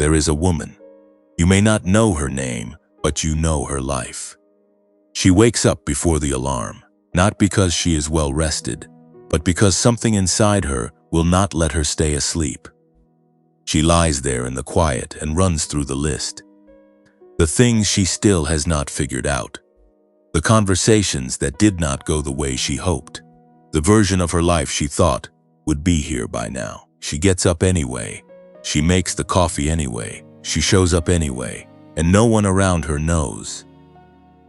There is a woman. You may not know her name, but you know her life. She wakes up before the alarm, not because she is well rested, but because something inside her will not let her stay asleep. She lies there in the quiet and runs through the list. The things she still has not figured out. The conversations that did not go the way she hoped. The version of her life she thought would be here by now. She gets up anyway. She makes the coffee anyway. She shows up anyway. And no one around her knows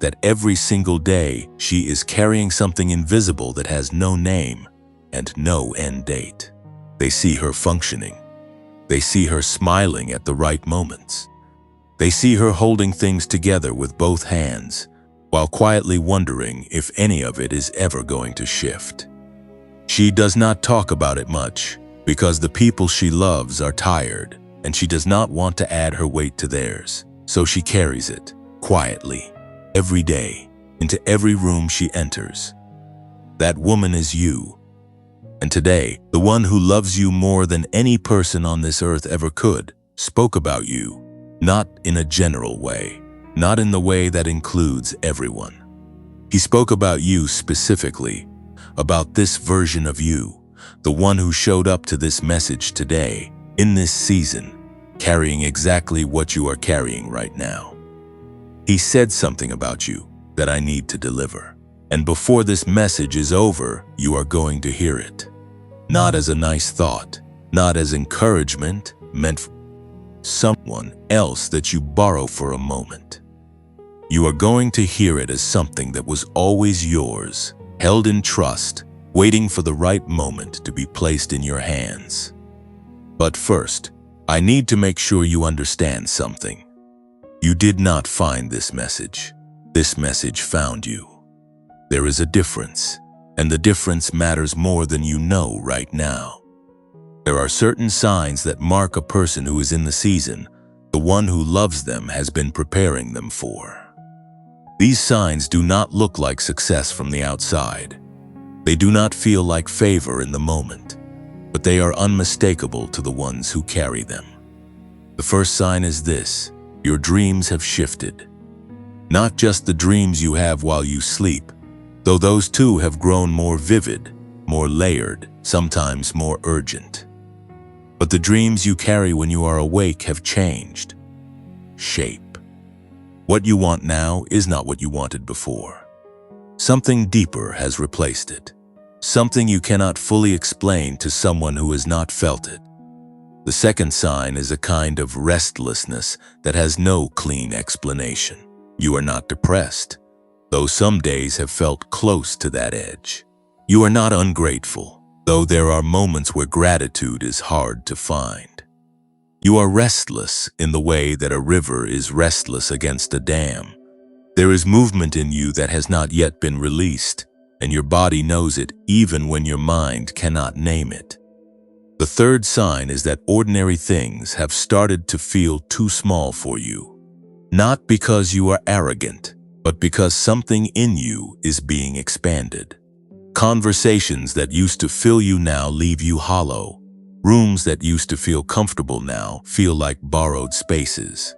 that every single day she is carrying something invisible that has no name and no end date. They see her functioning. They see her smiling at the right moments. They see her holding things together with both hands, while quietly wondering if any of it is ever going to shift. She does not talk about it much because the people she loves are tired and she does not want to add her weight to theirs. So she carries it quietly every day into every room she enters. That woman is you. And today, the one who loves you more than any person on this earth ever could spoke about you, not in a general way, not in the way that includes everyone. He spoke about you specifically, about this version of you, the one who showed up to this message today, in this season, carrying exactly what you are carrying right now. He said something about you that I need to deliver. And before this message is over, you are going to hear it. Not as a nice thought, not as encouragement meant for someone else that you borrow for a moment. You are going to hear it as something that was always yours, held in trust, waiting for the right moment to be placed in your hands. But first, I need to make sure you understand something. You did not find this message. This message found you. There is a difference, and the difference matters more than you know right now. There are certain signs that mark a person who is in the season the one who loves them has been preparing them for. These signs do not look like success from the outside. They do not feel like favor in the moment, but they are unmistakable to the ones who carry them. The first sign is this: your dreams have shifted. Not just the dreams you have while you sleep, though those too have grown more vivid, more layered, sometimes more urgent. But the dreams you carry when you are awake have changed. Shape. What you want now is not what you wanted before. Something deeper has replaced it. Something you cannot fully explain to someone who has not felt it. The second sign is a kind of restlessness that has no clean explanation. You are not depressed, though some days have felt close to that edge. You are not ungrateful, though there are moments where gratitude is hard to find. You are restless in the way that a river is restless against a dam. There is movement in you that has not yet been released, and your body knows it even when your mind cannot name it. The third sign is that ordinary things have started to feel too small for you. Not because you are arrogant, but because something in you is being expanded. Conversations that used to fill you now leave you hollow. Rooms that used to feel comfortable now feel like borrowed spaces.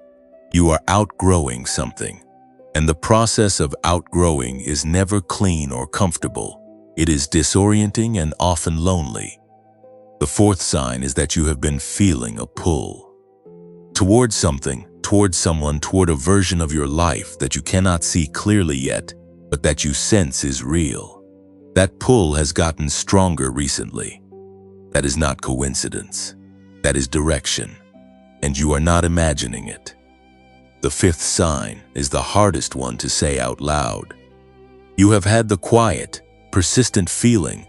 You are outgrowing something, and the process of outgrowing is never clean or comfortable. It is disorienting and often lonely. The fourth sign is that you have been feeling a pull towards something, towards someone, toward a version of your life that you cannot see clearly yet, but that you sense is real. That pull has gotten stronger recently. That is not coincidence. That is direction, and you are not imagining it. The fifth sign is the hardest one to say out loud. You have had the quiet, persistent feeling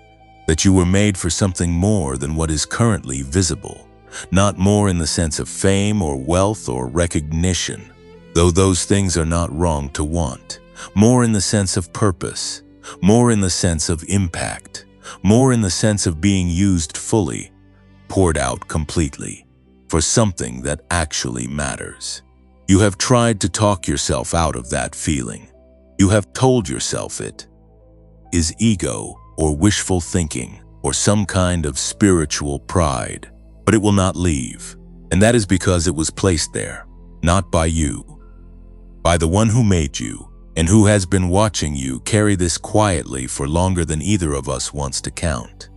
that you were made for something more than what is currently visible. Not more in the sense of fame or wealth or recognition, though those things are not wrong to want. More in the sense of purpose, more in the sense of impact, more in the sense of being used fully, poured out completely, for something that actually matters. You have tried to talk yourself out of that feeling. You have told yourself it is ego or wishful thinking or some kind of spiritual pride, but it will not leave. And that is because it was placed there, not by you, by the one who made you and who has been watching you carry this quietly for longer than either of us wants to count.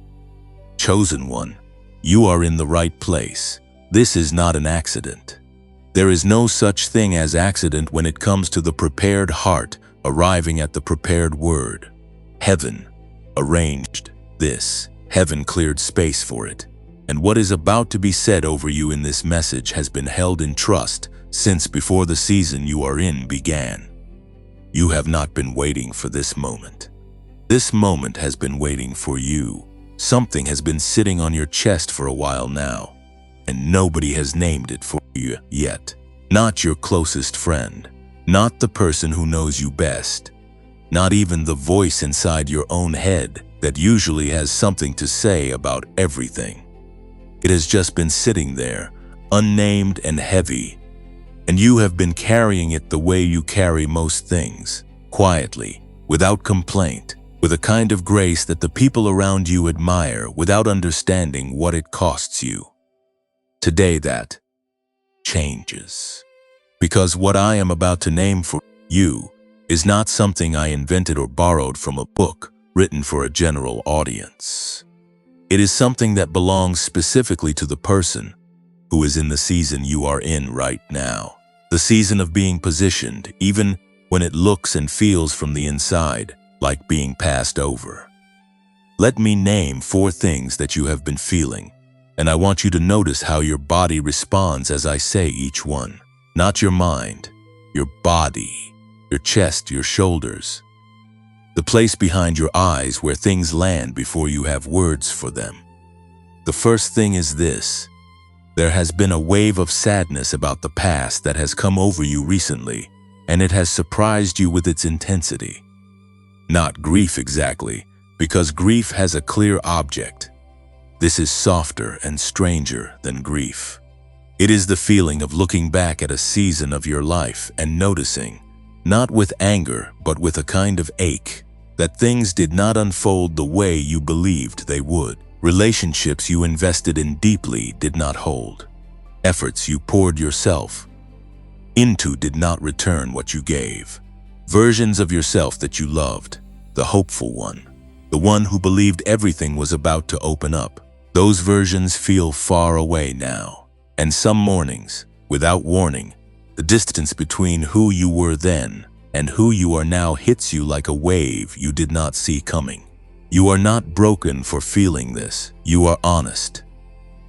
Chosen one, you are in the right place. This is not an accident. There is no such thing as accident when it comes to the prepared heart arriving at the prepared word. Heaven arranged this. Heaven cleared space for it. And what is about to be said over you in this message has been held in trust since before the season you are in began. You have not been waiting for this moment. This moment has been waiting for you. Something has been sitting on your chest for a while now, and nobody has named it for you yet. Not your closest friend, not the person who knows you best, not even the voice inside your own head that usually has something to say about everything. It has just been sitting there, unnamed and heavy, and you have been carrying it the way you carry most things, quietly, without complaint, with a kind of grace that the people around you admire without understanding what it costs you. Today that changes. Because what I am about to name for you is not something I invented or borrowed from a book written for a general audience. It is something that belongs specifically to the person who is in the season you are in right now. The season of being positioned, even when it looks and feels from the inside like being passed over. Let me name 4 things that you have been feeling, and I want you to notice how your body responds as I say each one. Not your mind, your body, your chest, your shoulders. The place behind your eyes where things land before you have words for them. The first thing is this. There has been a wave of sadness about the past that has come over you recently, and it has surprised you with its intensity. Not grief exactly, because grief has a clear object. This is softer and stranger than grief. It is the feeling of looking back at a season of your life and noticing, not with anger, but with a kind of ache, that things did not unfold the way you believed they would. Relationships you invested in deeply did not hold. Efforts you poured yourself into did not return what you gave. Versions of yourself that you loved, the hopeful one, the one who believed everything was about to open up. Those versions feel far away now. And some mornings, without warning, the distance between who you were then and who you are now hits you like a wave you did not see coming. You are not broken for feeling this. You are honest.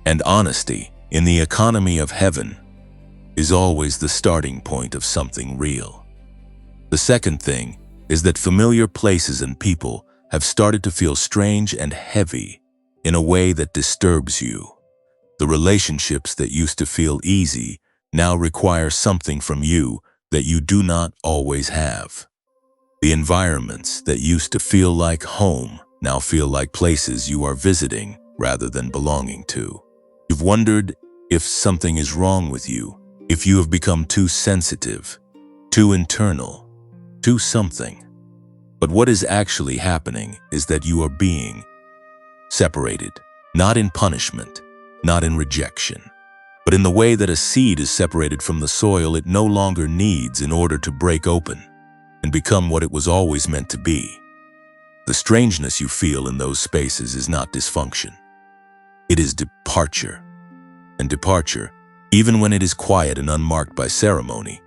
And honesty, in the economy of heaven, is always the starting point of something real. The second thing is that familiar places and people have started to feel strange and heavy in a way that disturbs you. The relationships that used to feel easy now require something from you that you do not always have. The environments that used to feel like home now feel like places you are visiting rather than belonging to. You've wondered if something is wrong with you, if you have become too sensitive, too internal, too something. But what is actually happening is that you are being separated, not in punishment, not in rejection, but in the way that a seed is separated from the soil it no longer needs in order to break open and become what it was always meant to be. The strangeness you feel in those spaces is not dysfunction. It is departure. And departure, even when it is quiet and unmarked by ceremony,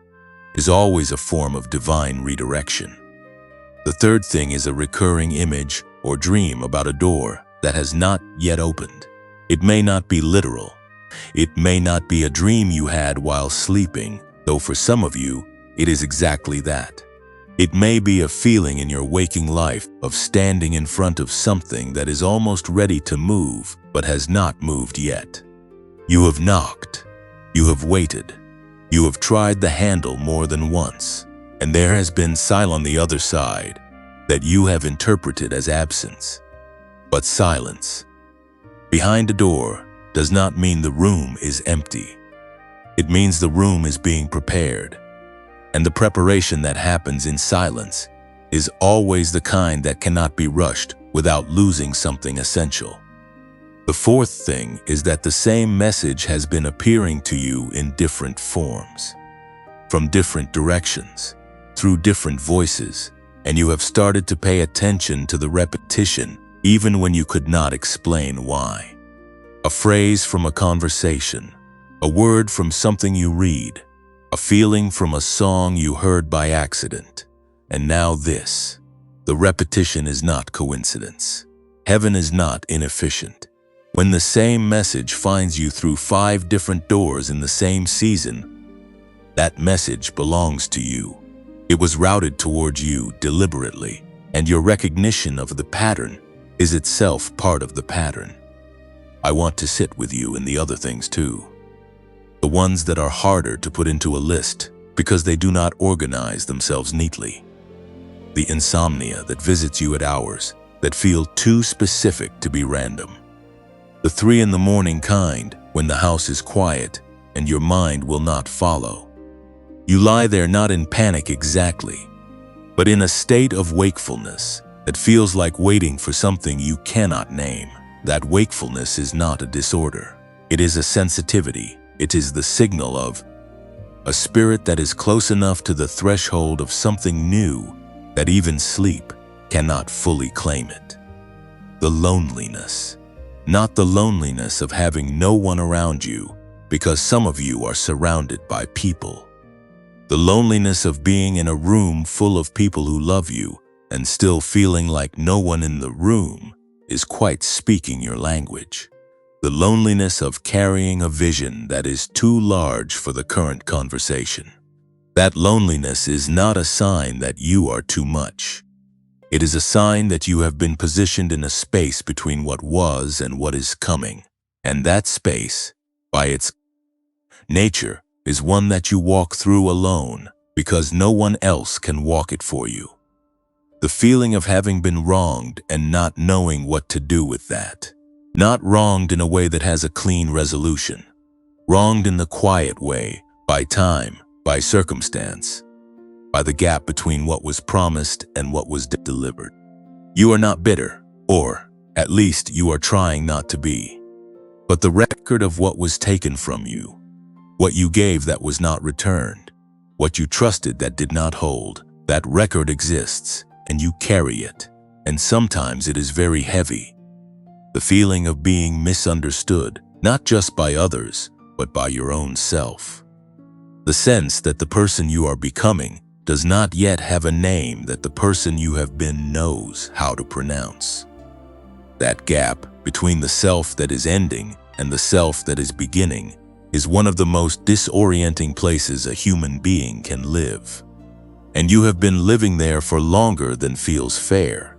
is always a form of divine redirection. The third thing is a recurring image or dream about a door that has not yet opened. It may not be literal. It may not be a dream you had while sleeping, though for some of you, it is exactly that. It may be a feeling in your waking life of standing in front of something that is almost ready to move, but has not moved yet. You have knocked. You have waited. You have tried the handle more than once, and there has been silence on the other side that you have interpreted as absence. But silence behind a door does not mean the room is empty. It means the room is being prepared. And the preparation that happens in silence is always the kind that cannot be rushed without losing something essential. The fourth thing is that the same message has been appearing to you in different forms, from different directions, through different voices, and you have started to pay attention to the repetition even when you could not explain why. A phrase from a conversation, a word from something you read, a feeling from a song you heard by accident. And now this. The repetition is not coincidence. Heaven is not inefficient. When the same message finds you through 5 different doors in the same season, that message belongs to you. It was routed towards you deliberately, and your recognition of the pattern is itself part of the pattern. I want to sit with you in the other things too. The ones that are harder to put into a list because they do not organize themselves neatly. The insomnia that visits you at hours that feel too specific to be random. The 3 in the morning kind when the house is quiet and your mind will not follow. You lie there not in panic exactly, but in a state of wakefulness that feels like waiting for something you cannot name. That wakefulness is not a disorder. It is a sensitivity. It is the signal of a spirit that is close enough to the threshold of something new that even sleep cannot fully claim it. The loneliness. Not the loneliness of having no one around you, because some of you are surrounded by people. The loneliness of being in a room full of people who love you and still feeling like no one in the room is quite speaking your language. The loneliness of carrying a vision that is too large for the current conversation. That loneliness is not a sign that you are too much. It is a sign that you have been positioned in a space between what was and what is coming. And that space, by its nature, is one that you walk through alone because no one else can walk it for you. The feeling of having been wronged and not knowing what to do with that. Not wronged in a way that has a clean resolution. Wronged in the quiet way, by time, by circumstance, by the gap between what was promised and what was delivered. You are not bitter, or at least you are trying not to be. But the record of what was taken from you, what you gave that was not returned, what you trusted that did not hold, that record exists, and you carry it, and sometimes it is very heavy. The feeling of being misunderstood, not just by others, but by your own self. The sense that the person you are becoming does not yet have a name that the person you have been knows how to pronounce. That gap between the self that is ending and the self that is beginning is one of the most disorienting places a human being can live. And you have been living there for longer than feels fair.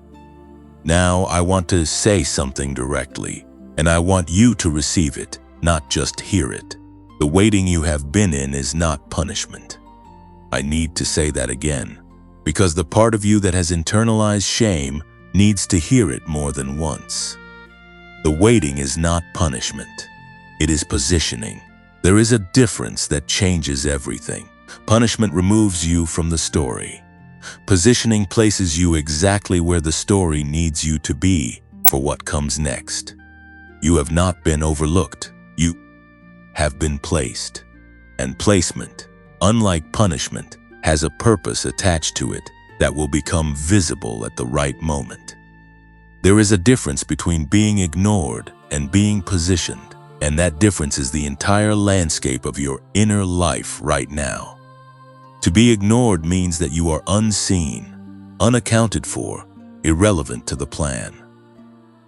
Now I want to say something directly, and I want you to receive it, not just hear it. The waiting you have been in is not punishment. I need to say that again, because the part of you that has internalized shame needs to hear it more than once. The waiting is not punishment. It is positioning. There is a difference that changes everything. Punishment removes you from the story. Positioning places you exactly where the story needs you to be for what comes next. You have not been overlooked. You have been placed. And placement, unlike punishment, has a purpose attached to it that will become visible at the right moment. There is a difference between being ignored and being positioned, and that difference is the entire landscape of your inner life right now. To be ignored means that you are unseen, unaccounted for, irrelevant to the plan.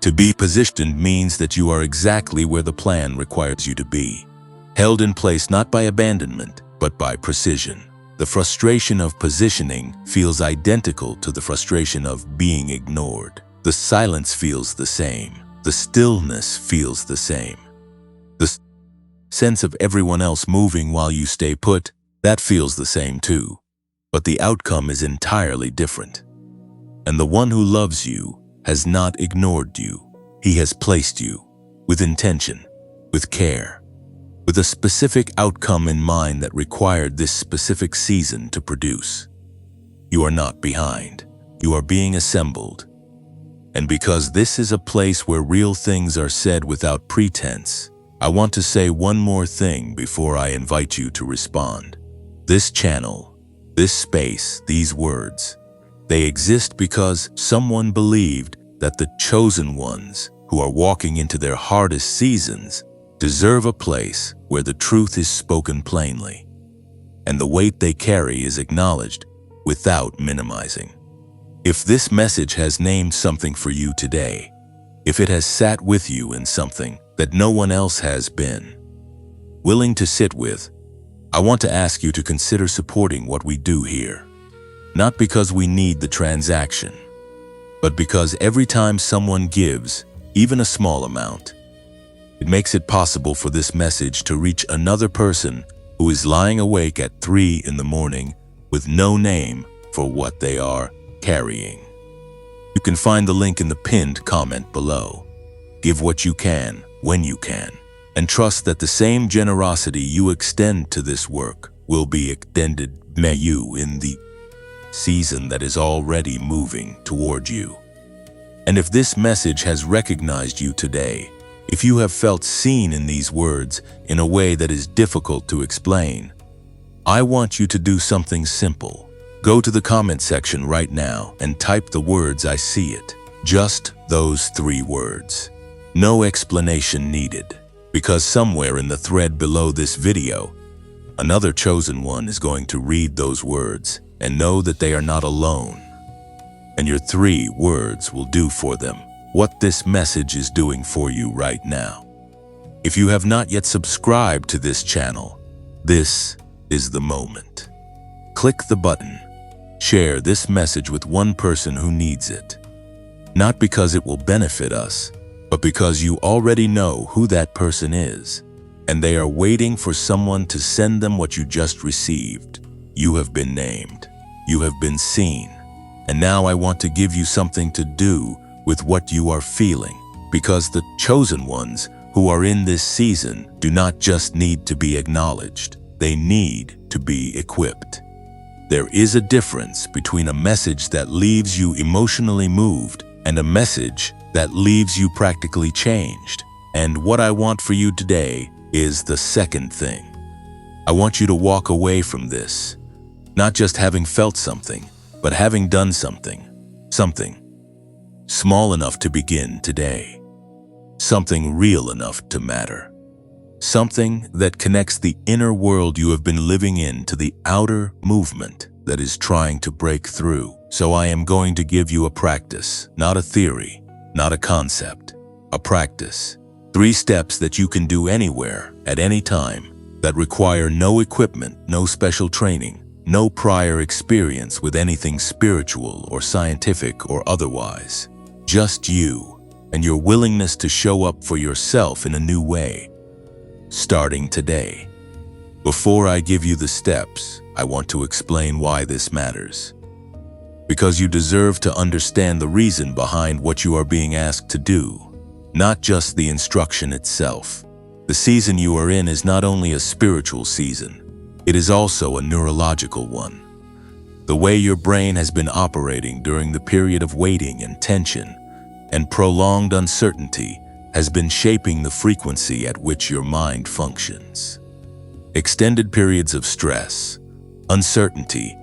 To be positioned means that you are exactly where the plan requires you to be, held in place not by abandonment, but by precision. The frustration of positioning feels identical to the frustration of being ignored. The silence feels the same. The stillness feels the same. The sense of everyone else moving while you stay put, that feels the same too. But the outcome is entirely different. And the one who loves you has not ignored you. He has placed you with intention, with care, with a specific outcome in mind that required this specific season to produce. You are not behind. You are being assembled. And because this is a place where real things are said without pretense, I want to say one more thing before I invite you to respond. This channel, this space, these words, they exist because someone believed that the chosen ones who are walking into their hardest seasons deserve a place where the truth is spoken plainly, and the weight they carry is acknowledged without minimizing. If this message has named something for you today, if it has sat with you in something that no one else has been willing to sit with, I want to ask you to consider supporting what we do here. Not because we need the transaction, but because every time someone gives, even a small amount, it makes it possible for this message to reach another person who is lying awake at 3 in the morning with no name for what they are carrying. You can find the link in the pinned comment below. Give what you can, when you can, and trust that the same generosity you extend to this work will be extended to you in the season that is already moving toward you. And if this message has recognized you today, if you have felt seen in these words in a way that is difficult to explain, I want you to do something simple. Go to the comment section right now and type the words "I see it." Just those 3 words. No explanation needed, because somewhere in the thread below this video, another chosen one is going to read those words and know that they are not alone. And your 3 words will do for them what this message is doing for you right now. If you have not yet subscribed to this channel, this is the moment. Click the button. Share this message with one person who needs it. Not because it will benefit us, but because you already know who that person is, and they are waiting for someone to send them what you just received. You have been named. You have been seen. And now I want to give you something to do with what you are feeling, because the chosen ones who are in this season do not just need to be acknowledged. They need to be equipped. There is a difference between a message that leaves you emotionally moved and a message that leaves you practically changed. And what I want for you today is the second thing. I want you to walk away from this, not just having felt something, but having done something. Something small enough to begin today. Something real enough to matter. Something that connects the inner world you have been living in to the outer movement that is trying to break through. So I am going to give you a practice, not a theory, not a concept, a practice. 3 steps that you can do anywhere, at any time, that require no equipment, no special training, no prior experience with anything spiritual or scientific or otherwise. Just you and your willingness to show up for yourself in a new way. Starting today. Before I give you the steps, I want to explain why this matters. Because you deserve to understand the reason behind what you are being asked to do, not just the instruction itself. The season you are in is not only a spiritual season, it is also a neurological one. The way your brain has been operating during the period of waiting and tension and prolonged uncertainty has been shaping the frequency at which your mind functions. Extended periods of stress, uncertainty,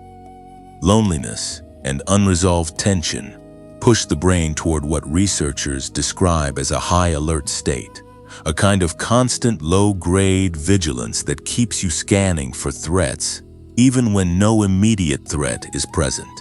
loneliness, and unresolved tension push the brain toward what researchers describe as a high alert state, a kind of constant low-grade vigilance that keeps you scanning for threats, even when no immediate threat is present.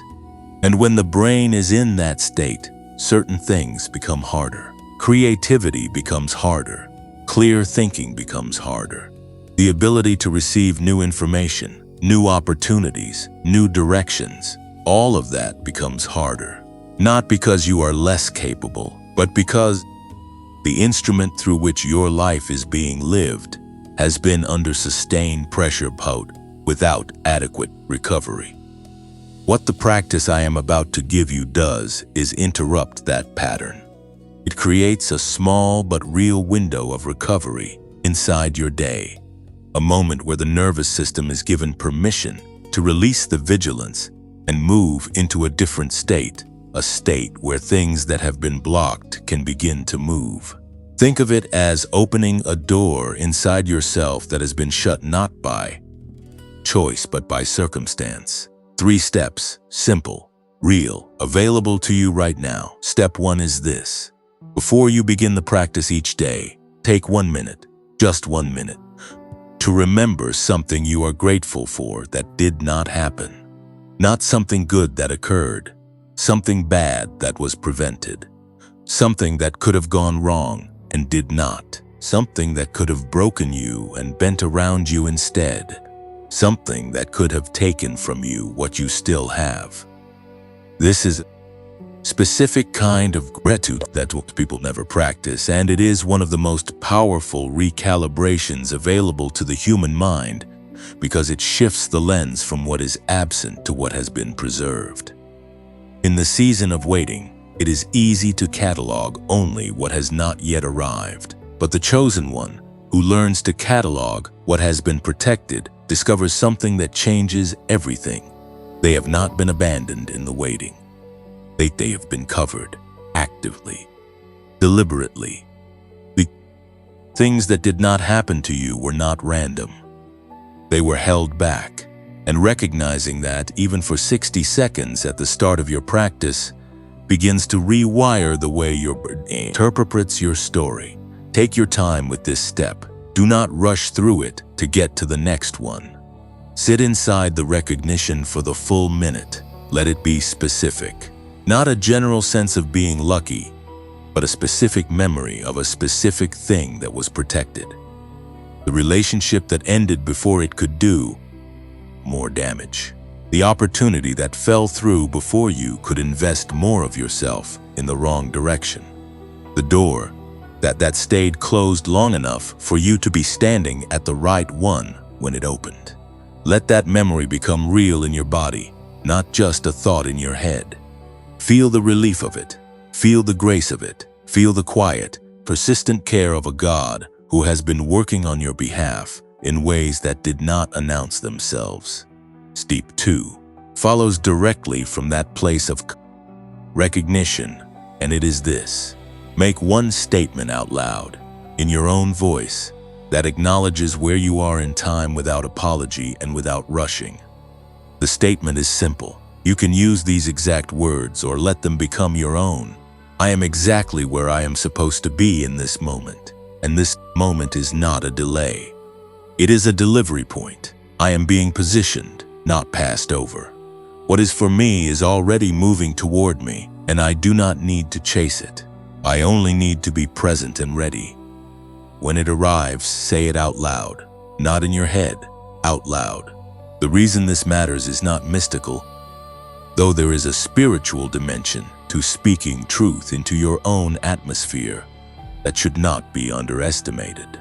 And when the brain is in that state, certain things become harder. Creativity becomes harder. Clear thinking becomes harder. The ability to receive new information, new opportunities, new directions, all of that becomes harder. Not because you are less capable, but because the instrument through which your life is being lived has been under sustained pressure without adequate recovery. What the practice I am about to give you does is interrupt that pattern. It creates a small but real window of recovery inside your day, a moment where the nervous system is given permission to release the vigilance and move into a different state, a state where things that have been blocked can begin to move. Think of it as opening a door inside yourself that has been shut not by choice but by circumstance. 3 steps, simple, real, available to you right now. Step 1 is this. Before you begin the practice each day, take 1 minute, just 1 minute, to remember something you are grateful for that did not happen. Not something good that occurred, something bad that was prevented, something that could have gone wrong and did not, something that could have broken you and bent around you instead, something that could have taken from you what you still have. This is a specific kind of gratitude that most people never practice, and it is one of the most powerful recalibrations available to the human mind because it shifts the lens from what is absent to what has been preserved. In the season of waiting, it is easy to catalog only what has not yet arrived, but the chosen one, who learns to catalog what has been protected, discovers something that changes everything. They have not been abandoned in the waiting. They have been covered, actively, deliberately. The things that did not happen to you were not random. They were held back, and recognizing that even for 60 seconds at the start of your practice begins to rewire the way your brain interprets your story. Take your time with this step. Do not rush through it to get to the next one. Sit inside the recognition for the full minute. Let it be specific. Not a general sense of being lucky, but a specific memory of a specific thing that was protected. The relationship that ended before it could do more damage. The opportunity that fell through before you could invest more of yourself in the wrong direction. The door that stayed closed long enough for you to be standing at the right one when it opened. Let that memory become real in your body, not just a thought in your head. Feel the relief of it. Feel the grace of it. Feel the quiet, persistent care of a God who has been working on your behalf in ways that did not announce themselves. Step 2 follows directly from that place of recognition, and it is this. Make one statement out loud, in your own voice, that acknowledges where you are in time without apology and without rushing. The statement is simple. You can use these exact words or let them become your own. I am exactly where I am supposed to be in this moment, and this moment is not a delay. It is a delivery point. I am being positioned, not passed over. What is for me is already moving toward me, and I do not need to chase it. I only need to be present and ready. When it arrives, say it out loud, not in your head, out loud. The reason this matters is not mystical, though there is a spiritual dimension to speaking truth into your own atmosphere that should not be underestimated.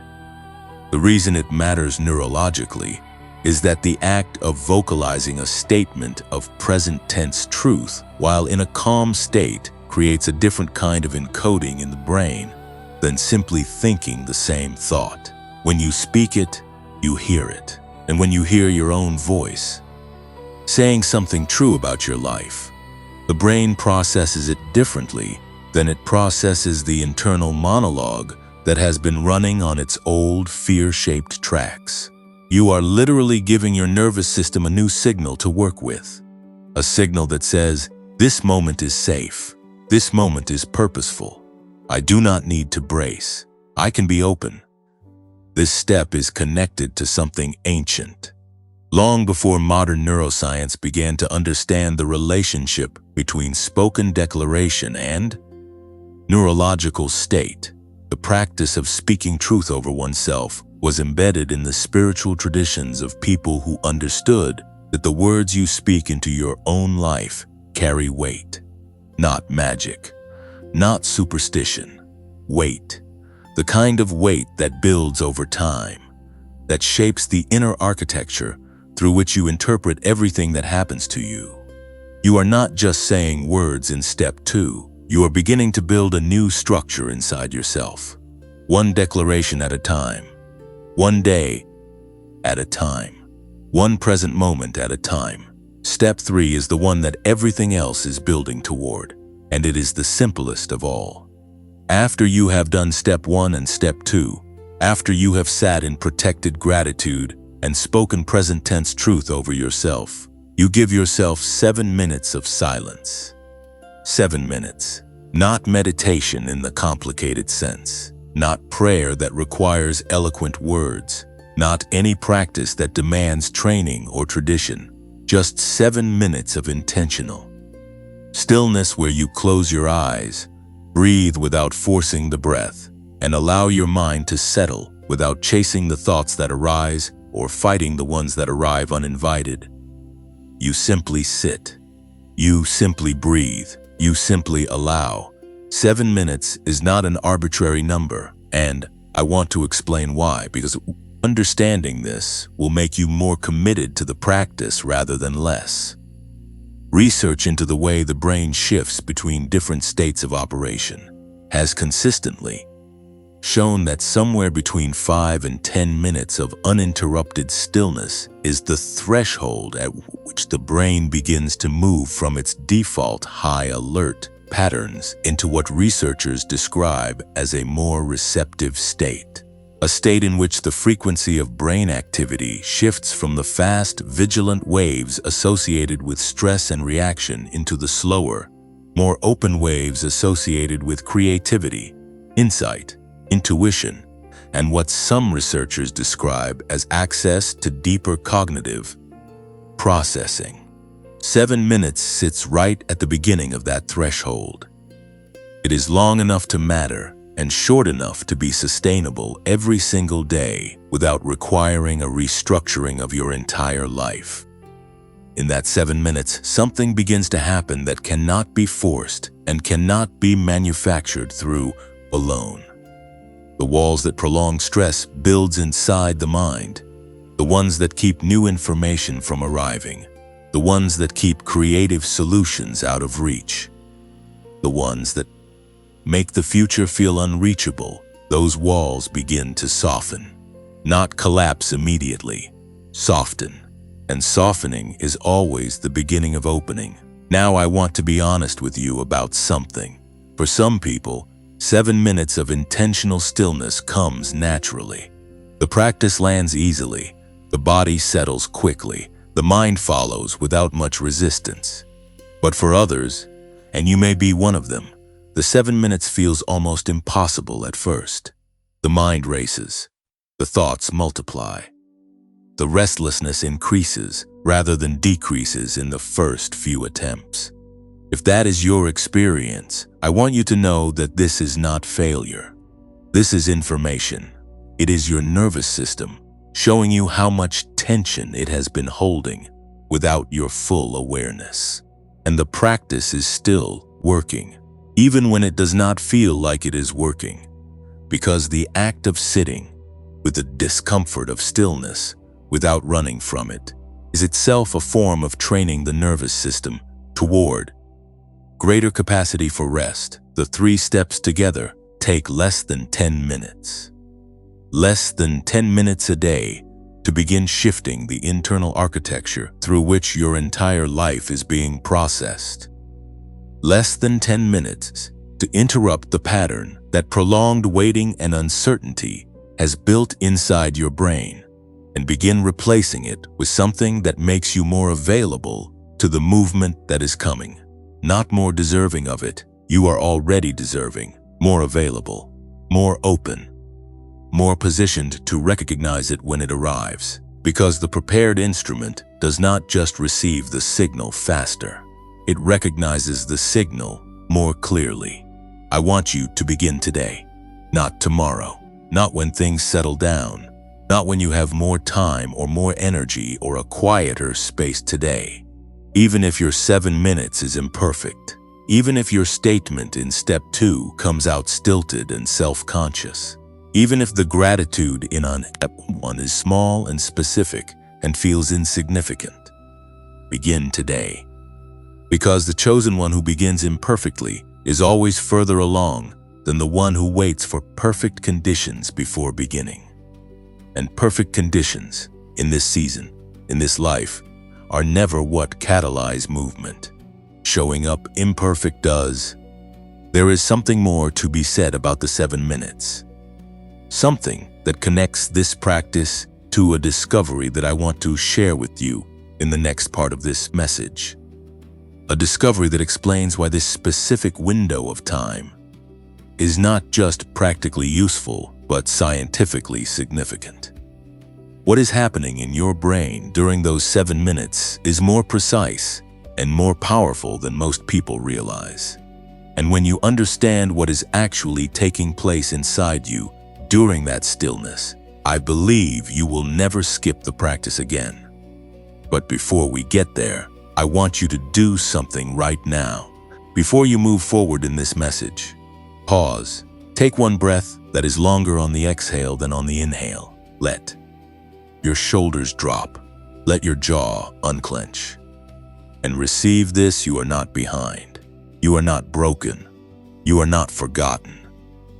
The reason it matters neurologically is that the act of vocalizing a statement of present tense truth while in a calm state creates a different kind of encoding in the brain than simply thinking the same thought. When you speak it, you hear it. And when you hear your own voice, saying something true about your life, the brain processes it differently than it processes the internal monologue that has been running on its old fear-shaped tracks. You are literally giving your nervous system a new signal to work with. A signal that says, this moment is safe. This moment is purposeful. I do not need to brace. I can be open. This step is connected to something ancient. Long before modern neuroscience began to understand the relationship between spoken declaration and neurological state, the practice of speaking truth over oneself was embedded in the spiritual traditions of people who understood that the words you speak into your own life carry weight. Not magic, not superstition, weight. The kind of weight that builds over time, that shapes the inner architecture through which you interpret everything that happens to you. You are not just saying words in step 2. You are beginning to build a new structure inside yourself. One declaration at a time. One day at a time. One present moment at a time. Step 3 is the one that everything else is building toward. and it is the simplest of all. After you have done step 1 and step 2, after you have sat in protected gratitude and spoken present tense truth over yourself, you give yourself 7 minutes of silence. 7 minutes. Not meditation in the complicated sense. Not prayer that requires eloquent words. Not any practice that demands training or tradition. Just 7 minutes of intentional stillness where you close your eyes, breathe without forcing the breath, and allow your mind to settle without chasing the thoughts that arise or fighting the ones that arrive uninvited. You simply sit. You simply breathe. You simply allow. 7 minutes is not an arbitrary number, and I want to explain why, because understanding this will make you more committed to the practice rather than less. Research into the way the brain shifts between different states of operation has consistently shown that somewhere between 5 and 10 minutes of uninterrupted stillness is the threshold at which the brain begins to move from its default high alert patterns into what researchers describe as a more receptive state. A state in which the frequency of brain activity shifts from the fast, vigilant waves associated with stress and reaction into the slower, more open waves associated with creativity, insight, intuition, and what some researchers describe as access to deeper cognitive processing. 7 minutes sits right at the beginning of that threshold. It is long enough to matter and short enough to be sustainable every single day without requiring a restructuring of your entire life. In that 7 minutes, something begins to happen that cannot be forced and cannot be manufactured through alone. The walls that prolong stress builds inside the mind, the ones that keep new information from arriving, the ones that keep creative solutions out of reach, the ones that make the future feel unreachable. Those walls begin to soften, not collapse immediately, soften. And softening is always the beginning of opening. Now I want to be honest with you about something. For some people, 7 minutes of intentional stillness comes naturally. The practice lands easily, the body settles quickly, the mind follows without much resistance. But for others, and you may be one of them, the 7 minutes feels almost impossible at first. The mind races, the thoughts multiply. The restlessness increases rather than decreases in the first few attempts. If that is your experience, I want you to know that this is not failure. This is information. It is your nervous system showing you how much tension it has been holding without your full awareness. And the practice is still working, even when it does not feel like it is working, because the act of sitting with the discomfort of stillness without running from it is itself a form of training the nervous system toward greater capacity for rest. The 3 steps together take less than 10 minutes. Less than 10 minutes a day to begin shifting the internal architecture through which your entire life is being processed. Less than 10 minutes to interrupt the pattern that prolonged waiting and uncertainty has built inside your brain, and begin replacing it with something that makes you more available to the movement that is coming. Not more deserving of it. You are already deserving, more available, more open, more positioned to recognize it when it arrives, because the prepared instrument does not just receive the signal faster. It recognizes the signal more clearly. I want you to begin today, not tomorrow, not when things settle down, not when you have more time or more energy or a quieter space today. Even if your 7 minutes is imperfect, even if your statement in step 2 comes out stilted and self-conscious, even if the gratitude in on step 1 is small and specific and feels insignificant, begin today. Because the chosen one who begins imperfectly is always further along than the one who waits for perfect conditions before beginning. And perfect conditions in this season, in this life, are never what catalyze movement. Showing up imperfect does, There is something more to be said about the 7 minutes. Something that connects this practice to a discovery that I want to share with you in the next part of this message. A discovery that explains why this specific window of time is not just practically useful, but scientifically significant. What is happening in your brain during those 7 minutes is more precise and more powerful than most people realize. And when you understand what is actually taking place inside you during that stillness, I believe you will never skip the practice again. But before we get there, I want you to do something right now. Before you move forward in this message, pause. Take one breath that is longer on the exhale than on the inhale. Let your shoulders drop. Let your jaw unclench. And receive this: you are not behind. You are not broken. You are not forgotten.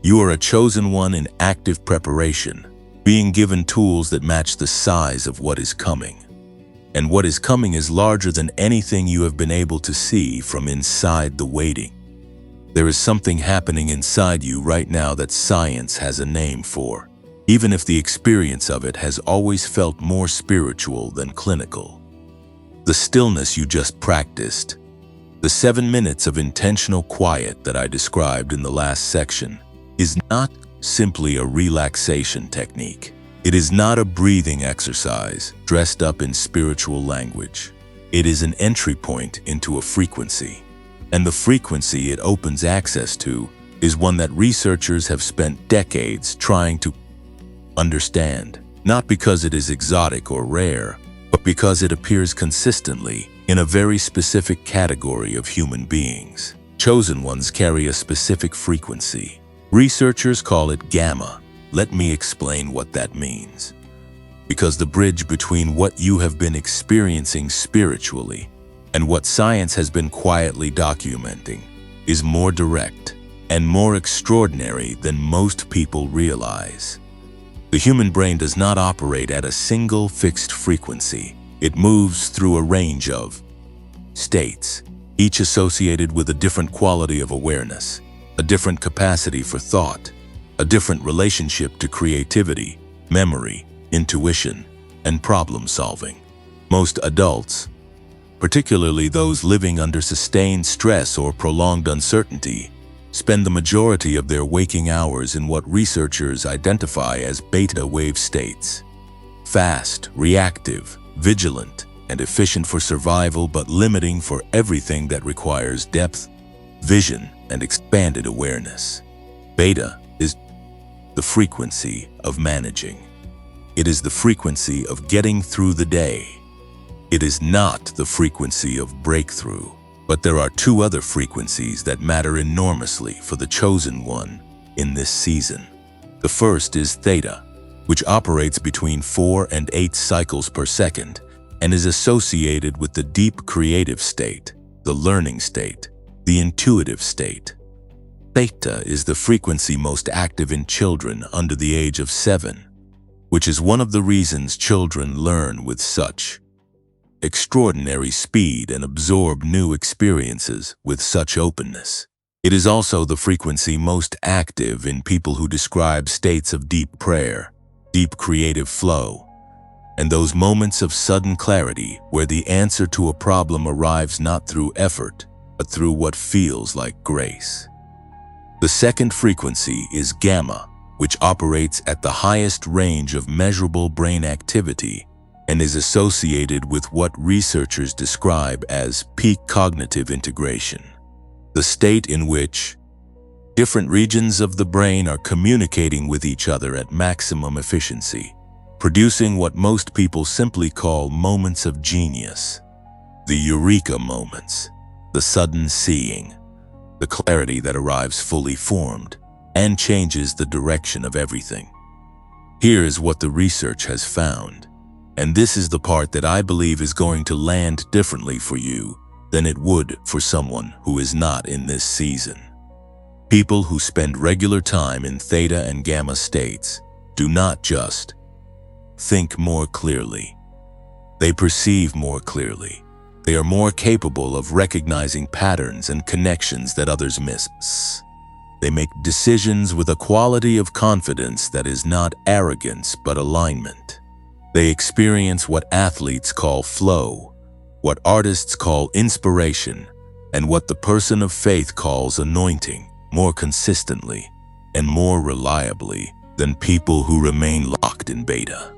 You are a chosen one in active preparation, being given tools that match the size of what is coming. And what is coming is larger than anything you have been able to see from inside the waiting. There is something happening inside you right now that science has a name for, even if the experience of it has always felt more spiritual than clinical. The stillness you just practiced, the 7 minutes of intentional quiet that I described in the last section, is not simply a relaxation technique. It is not a breathing exercise dressed up in spiritual language. It is an entry point into a frequency. And the frequency it opens access to is one that researchers have spent decades trying to understand, not because it is exotic or rare, but because it appears consistently in a very specific category of human beings. Chosen ones carry a specific frequency. Researchers call it gamma. Let me explain what that means. Because the bridge between what you have been experiencing spiritually and what science has been quietly documenting is more direct and more extraordinary than most people realize. The human brain does not operate at a single fixed frequency. It moves through a range of states, each associated with a different quality of awareness, a different capacity for thought, a different relationship to creativity, memory, intuition, and problem solving. Most adults, particularly those living under sustained stress or prolonged uncertainty, spend the majority of their waking hours in what researchers identify as beta wave states. Fast, reactive, vigilant, and efficient for survival, but limiting for everything that requires depth, vision, and expanded awareness. Beta is the frequency of managing. It is the frequency of getting through the day. It is not the frequency of breakthrough. But there are 2 other frequencies that matter enormously for the chosen one in this season. The first is theta, which operates between 4 and 8 cycles per second and is associated with the deep creative state, the learning state, the intuitive state. Theta is the frequency most active in children under the age of 7, which is one of the reasons children learn with such extraordinary speed and absorb new experiences with such openness. It is also the frequency most active in people who describe states of deep prayer, deep creative flow, and those moments of sudden clarity where the answer to a problem arrives not through effort, but through what feels like grace. The second frequency is gamma, which operates at the highest range of measurable brain activity and is associated with what researchers describe as peak cognitive integration, the state in which different regions of the brain are communicating with each other at maximum efficiency, producing what most people simply call moments of genius. The eureka moments, the sudden seeing, the clarity that arrives fully formed and changes the direction of everything. Here is what the research has found. And this is the part that I believe is going to land differently for you than it would for someone who is not in this season. People who spend regular time in theta and gamma states do not just think more clearly. They perceive more clearly. They are more capable of recognizing patterns and connections that others miss. They make decisions with a quality of confidence that is not arrogance but alignment. They experience what athletes call flow, what artists call inspiration, and what the person of faith calls anointing more consistently and more reliably than people who remain locked in beta.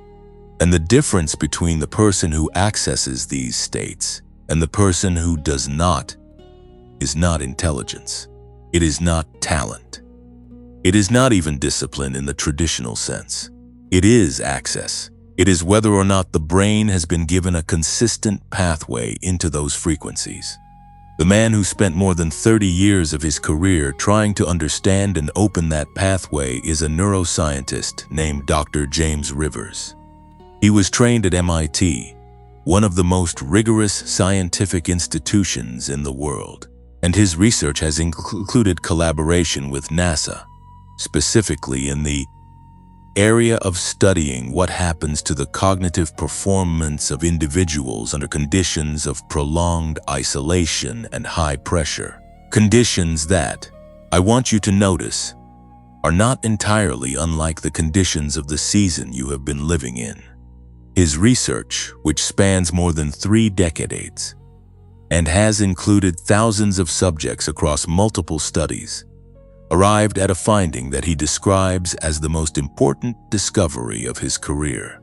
And the difference between the person who accesses these states and the person who does not is not intelligence. It is not talent. It is not even discipline in the traditional sense. It is access. It is whether or not the brain has been given a consistent pathway into those frequencies. The man who spent more than 30 years of his career trying to understand and open that pathway is a neuroscientist named Dr. James Rivers. He was trained at MIT, one of the most rigorous scientific institutions in the world, and his research has included collaboration with NASA, specifically in the area of studying what happens to the cognitive performance of individuals under conditions of prolonged isolation and high pressure. Conditions that, I want you to notice, are not entirely unlike the conditions of the season you have been living in. His research, which spans more than 3 decades and has included thousands of subjects across multiple studies, arrived at a finding that he describes as the most important discovery of his career.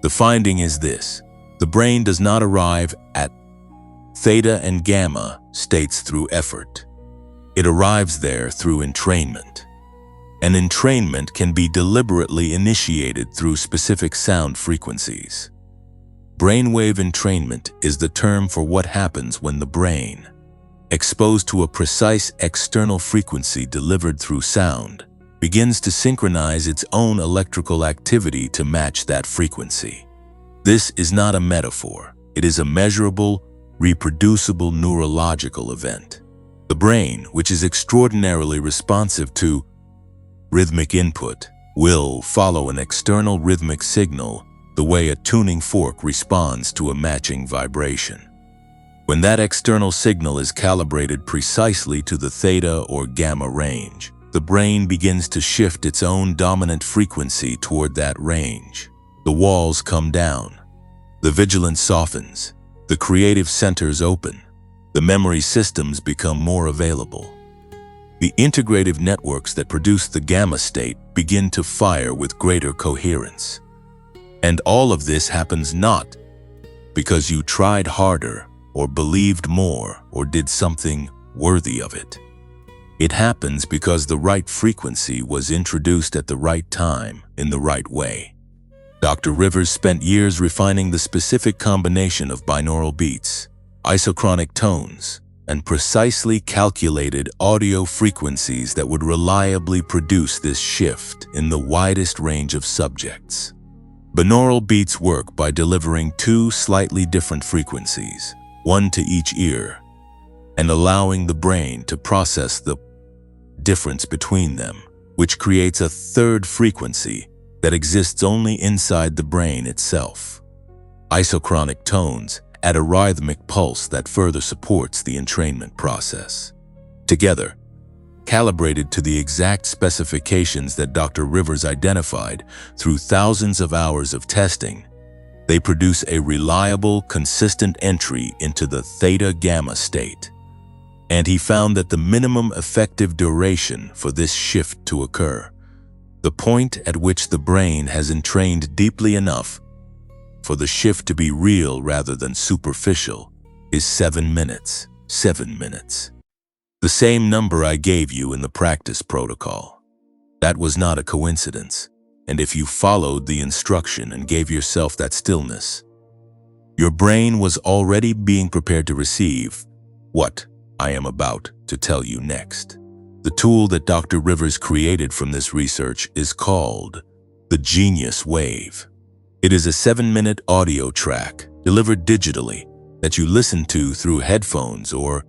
The finding is this: the brain does not arrive at theta and gamma states through effort. It arrives there through entrainment. And entrainment can be deliberately initiated through specific sound frequencies. Brainwave entrainment is the term for what happens when the brain, exposed to a precise external frequency delivered through sound, begins to synchronize its own electrical activity to match that frequency. This is not a metaphor. It is a measurable, reproducible neurological event. The brain, which is extraordinarily responsive to rhythmic input, will follow an external rhythmic signal the way a tuning fork responds to a matching vibration. When that external signal is calibrated precisely to the theta or gamma range, the brain begins to shift its own dominant frequency toward that range. The walls come down. The vigilance softens. The creative centers open. The memory systems become more available. The integrative networks that produce the gamma state begin to fire with greater coherence. And all of this happens not because you tried harder or believed more or did something worthy of it. It happens because the right frequency was introduced at the right time in the right way. Dr. Rivers spent years refining the specific combination of binaural beats, isochronic tones, and precisely calculated audio frequencies that would reliably produce this shift in the widest range of subjects. Binaural beats work by delivering 2 slightly different frequencies, one to each ear, and allowing the brain to process the difference between them, which creates a third frequency that exists only inside the brain itself. Isochronic tones add a rhythmic pulse that further supports the entrainment process. Together, calibrated to the exact specifications that Dr. Rivers identified through thousands of hours of testing, they produce a reliable, consistent entry into the theta-gamma state. And he found that the minimum effective duration for this shift to occur, the point at which the brain has entrained deeply enough for the shift to be real rather than superficial, is 7 minutes. 7 minutes. The same number I gave you in the practice protocol. That was not a coincidence. And if you followed the instruction and gave yourself that stillness, your brain was already being prepared to receive what I am about to tell you next. The tool that Dr. Rivers created from this research is called the Genius Wave. It is a 7-minute audio track delivered digitally that you listen to through headphones or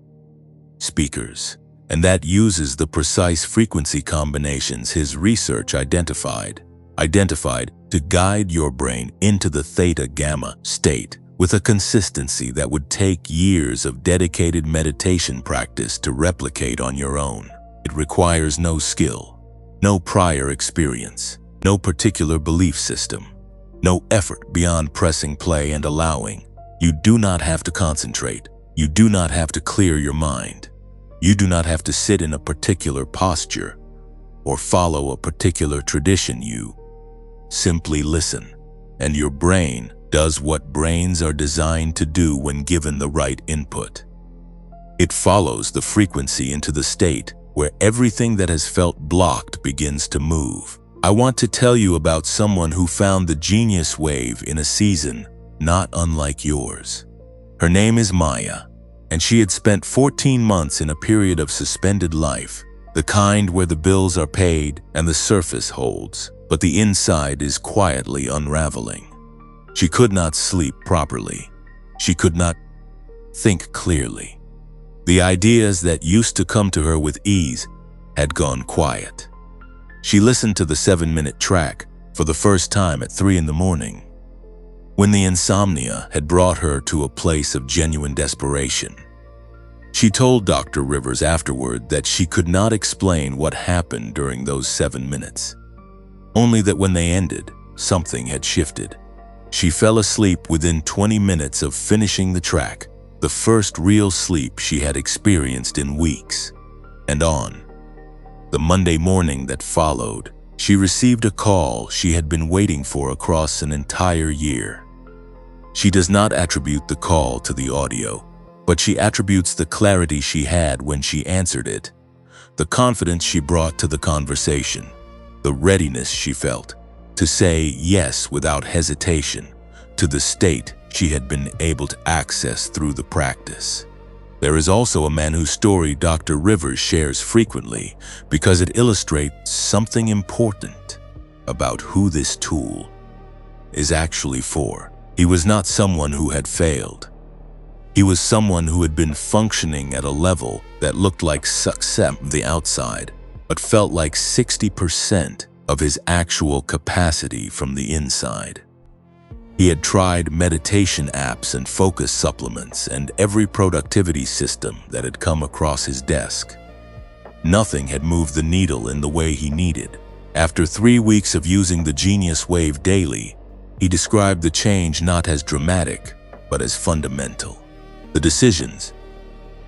speakers, and that uses the precise frequency combinations his research identified to guide your brain into the theta-gamma state with a consistency that would take years of dedicated meditation practice to replicate on your own. It requires no skill, no prior experience, no particular belief system, no effort beyond pressing play and allowing. You do not have to concentrate. You do not have to clear your mind. You do not have to sit in a particular posture or follow a particular tradition. You simply listen, and your brain does what brains are designed to do when given the right input. It follows the frequency into the state where everything that has felt blocked begins to move. I want to tell you about someone who found the genius wave in a season not unlike yours. Her name is Maya, and she had spent 14 months in a period of suspended life, the kind where the bills are paid and the surface holds, but the inside is quietly unraveling. She could not sleep properly. She could not think clearly. The ideas that used to come to her with ease had gone quiet. She listened to the 7-minute track for the first time at 3 in the morning, when the insomnia had brought her to a place of genuine desperation. She told Dr. Rivers afterward that she could not explain what happened during those 7 minutes, only that when they ended, something had shifted. She fell asleep within 20 minutes of finishing the track, the first real sleep she had experienced in weeks. And on the Monday morning that followed, she received a call she had been waiting for across an entire year. She does not attribute the call to the audio, but she attributes the clarity she had when she answered it, the confidence she brought to the conversation, the readiness she felt to say yes without hesitation to the state she had been able to access through the practice. There is also a man whose story Dr. Rivers shares frequently because it illustrates something important about who this tool is actually for. He was not someone who had failed. He was someone who had been functioning at a level that looked like success from the outside, but felt like 60% of his actual capacity from the inside. He had tried meditation apps and focus supplements and every productivity system that had come across his desk. Nothing had moved the needle in the way he needed. After 3 weeks of using the Genius Wave daily, he described the change not as dramatic, but as fundamental. The decisions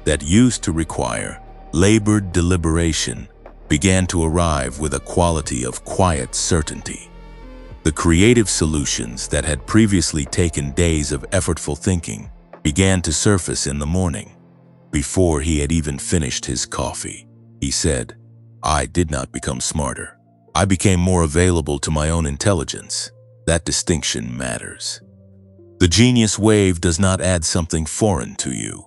that used to require labored deliberation began to arrive with a quality of quiet certainty. The creative solutions that had previously taken days of effortful thinking began to surface in the morning. Before he had even finished his coffee, he said, "I did not become smarter. I became more available to my own intelligence. That distinction matters." The Genius Wave does not add something foreign to you.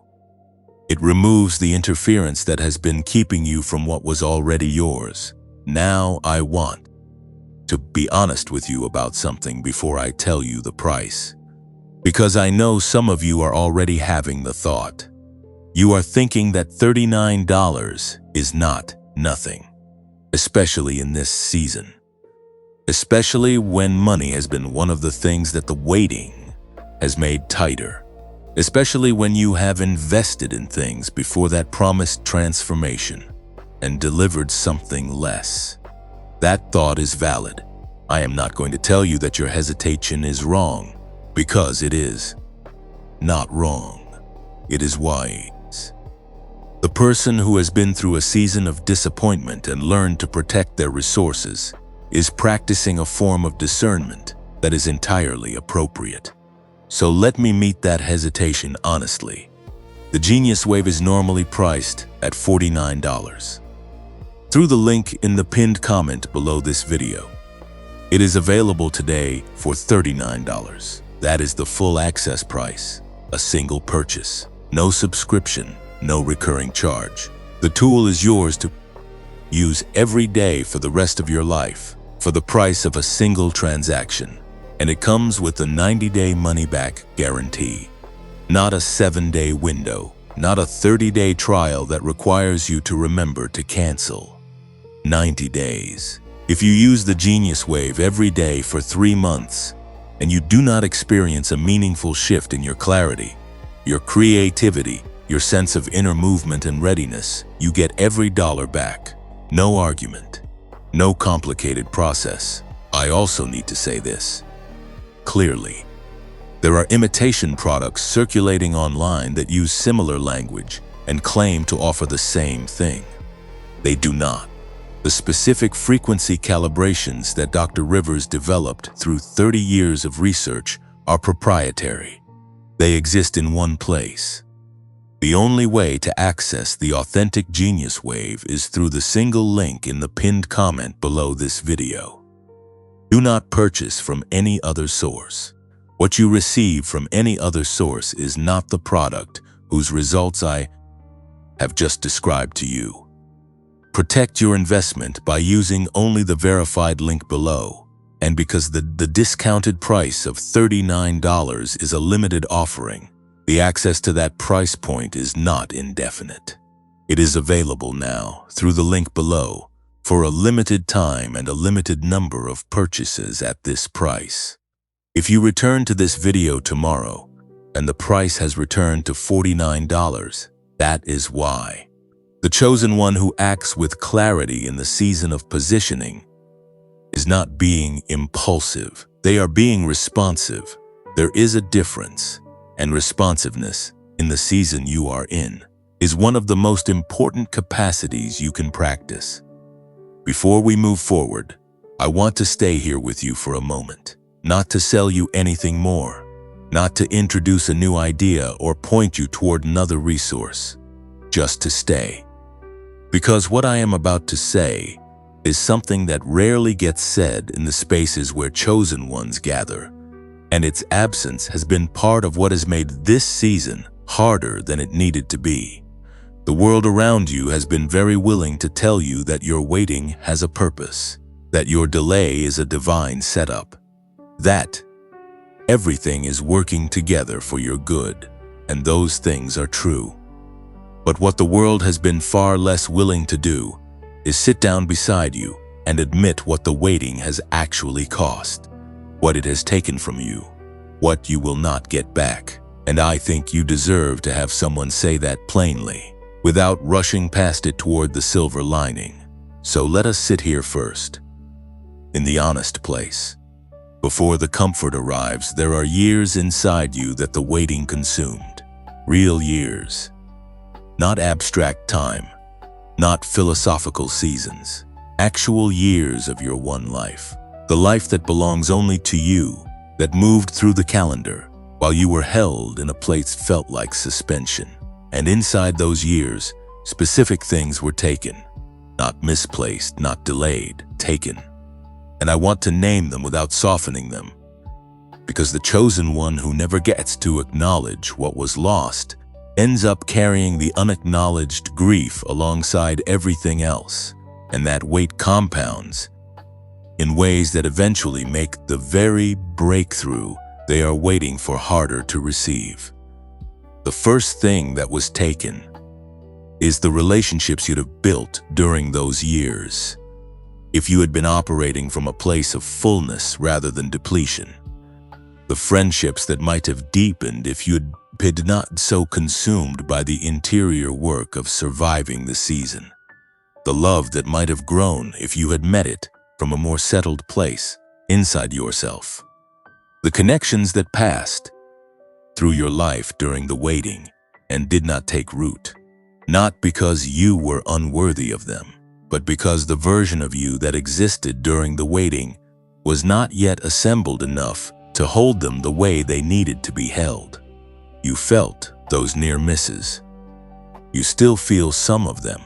It removes the interference that has been keeping you from what was already yours. Now I want to be honest with you about something before I tell you the price, because I know some of you are already having the thought. You are thinking that $39 is not nothing, especially in this season, especially when money has been one of the things that the waiting has made tighter, especially when you have invested in things before that promised transformation and delivered something less. That thought is valid. I am not going to tell you that your hesitation is wrong, because it is not wrong. It is wise. The person who has been through a season of disappointment and learned to protect their resources is practicing a form of discernment that is entirely appropriate. So let me meet that hesitation honestly. The Genius Wave is normally priced at $49. Through the link in the pinned comment below this video, it is available today for $39. That is the full access price, a single purchase, no subscription, no recurring charge. The tool is yours to use every day for the rest of your life for the price of a single transaction. And it comes with a 90-day money-back guarantee. Not a 7-day window, not a 30-day trial that requires you to remember to cancel. 90 days. If you use the Genius Wave every day for 3 months, and you do not experience a meaningful shift in your clarity, your creativity, your sense of inner movement and readiness, you get every dollar back. No argument, no complicated process. I also need to say this clearly. There are imitation products circulating online that use similar language and claim to offer the same thing. They do not. The specific frequency calibrations that Dr. Rivers developed through 30 years of research are proprietary. They exist in one place. The only way to access the authentic genius wave is through the single link in the pinned comment below this video. Do not purchase from any other source. What you receive from any other source is not the product whose results I have just described to you. Protect your investment by using only the verified link below. And because the discounted price of $39 is a limited offering, the access to that price point is not indefinite. It is available now through the link below for a limited time and a limited number of purchases at this price. If you return to this video tomorrow and the price has returned to $49, that is why. The chosen one who acts with clarity in the season of positioning is not being impulsive. They are being responsive. There is a difference, and responsiveness in the season you are in is one of the most important capacities you can practice. Before we move forward, I want to stay here with you for a moment, not to sell you anything more, not to introduce a new idea or point you toward another resource, just to stay. Because what I am about to say is something that rarely gets said in the spaces where chosen ones gather, and its absence has been part of what has made this season harder than it needed to be. The world around you has been very willing to tell you that your waiting has a purpose, that your delay is a divine setup, that everything is working together for your good, and those things are true. But what the world has been far less willing to do is sit down beside you and admit what the waiting has actually cost, what it has taken from you, what you will not get back. And I think you deserve to have someone say that plainly, without rushing past it toward the silver lining. So let us sit here first, in the honest place. Before the comfort arrives, there are years inside you that the waiting consumed. Real years. Not abstract time, not philosophical seasons. Actual years of your one life. The life that belongs only to you, that moved through the calendar, while you were held in a place felt like suspension. And inside those years, specific things were taken. Not misplaced, not delayed, taken. And I want to name them without softening them, because the chosen one who never gets to acknowledge what was lost ends up carrying the unacknowledged grief alongside everything else, and that weight compounds in ways that eventually make the very breakthrough they are waiting for harder to receive. The first thing that was taken is the relationships you'd have built during those years, if you had been operating from a place of fullness rather than depletion. The friendships that might have deepened if you had been not so consumed by the interior work of surviving the season. The love that might have grown if you had met it from a more settled place inside yourself. The connections that passed through your life during the waiting and did not take root, not because you were unworthy of them, but because the version of you that existed during the waiting was not yet assembled enough to hold them the way they needed to be held. You felt those near misses. You still feel some of them.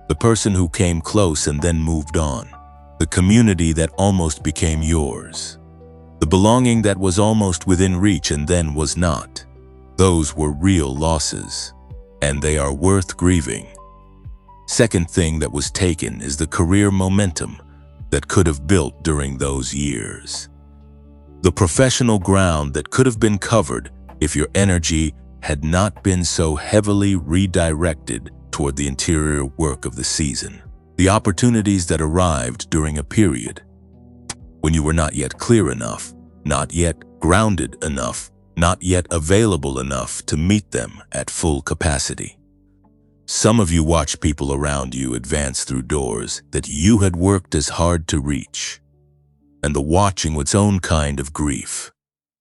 The person who came close and then moved on. The community that almost became yours. The belonging that was almost within reach and then was not. Those were real losses, and they are worth grieving. Second thing that was taken is the career momentum that could have built during those years. The professional ground that could have been covered if your energy had not been so heavily redirected toward the interior work of the season. The opportunities that arrived during a period when you were not yet clear enough not yet grounded enough, not yet available enough to meet them at full capacity. Some of you watch people around you advance through doors that you had worked as hard to reach, and the watching was its own kind of grief.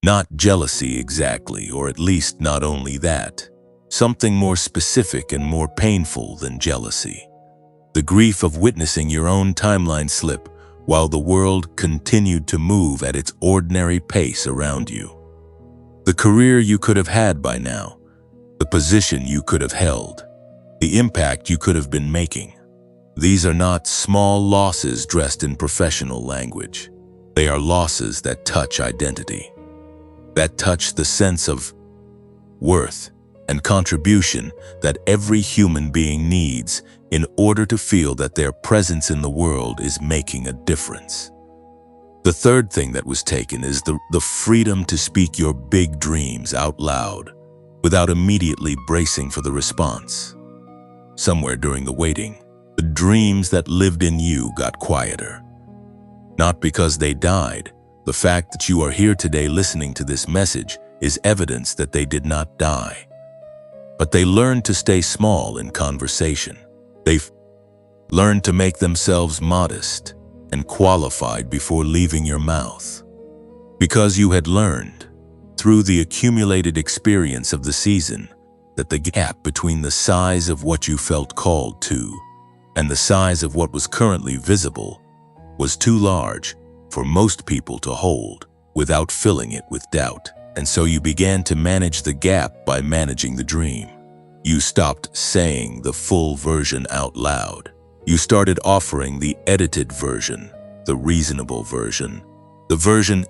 Not jealousy exactly, or at least not only that. Something more specific and more painful than jealousy. The grief of witnessing your own timeline slip while the world continued to move at its ordinary pace around you. The career you could have had by now, the position you could have held, the impact you could have been making. These are not small losses dressed in professional language. They are losses that touch identity, that touch the sense of worth and contribution that every human being needs in order to feel that their presence in the world is making a difference. The third thing that was taken is the freedom to speak your big dreams out loud without immediately bracing for the response. Somewhere during the waiting, the dreams that lived in you got quieter. Not because they died. The fact that you are here today listening to this message is evidence that they did not die. But they learned to stay small in conversation. They've learned to make themselves modest and qualified before leaving your mouth. Because you had learned, through the accumulated experience of the season, that the gap between the size of what you felt called to and the size of what was currently visible was too large for most people to hold without filling it with doubt. And so you began to manage the gap by managing the dream. You stopped saying the full version out loud. You started offering the edited version, the reasonable version, the version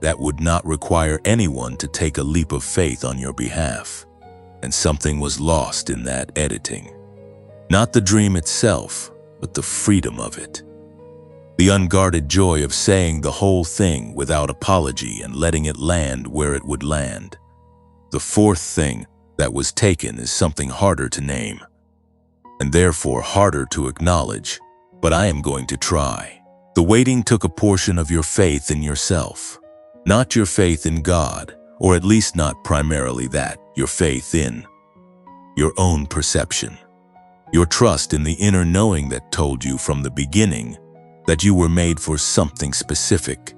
that would not require anyone to take a leap of faith on your behalf. And something was lost in that editing. Not the dream itself, but the freedom of it. The unguarded joy of saying the whole thing without apology and letting it land where it would land. The fourth thing that was taken is something harder to name, and therefore harder to acknowledge, but I am going to try. The waiting took a portion of your faith in yourself, not your faith in God, or at least not primarily that, your faith in your own perception, your trust in the inner knowing that told you from the beginning that you were made for something specific,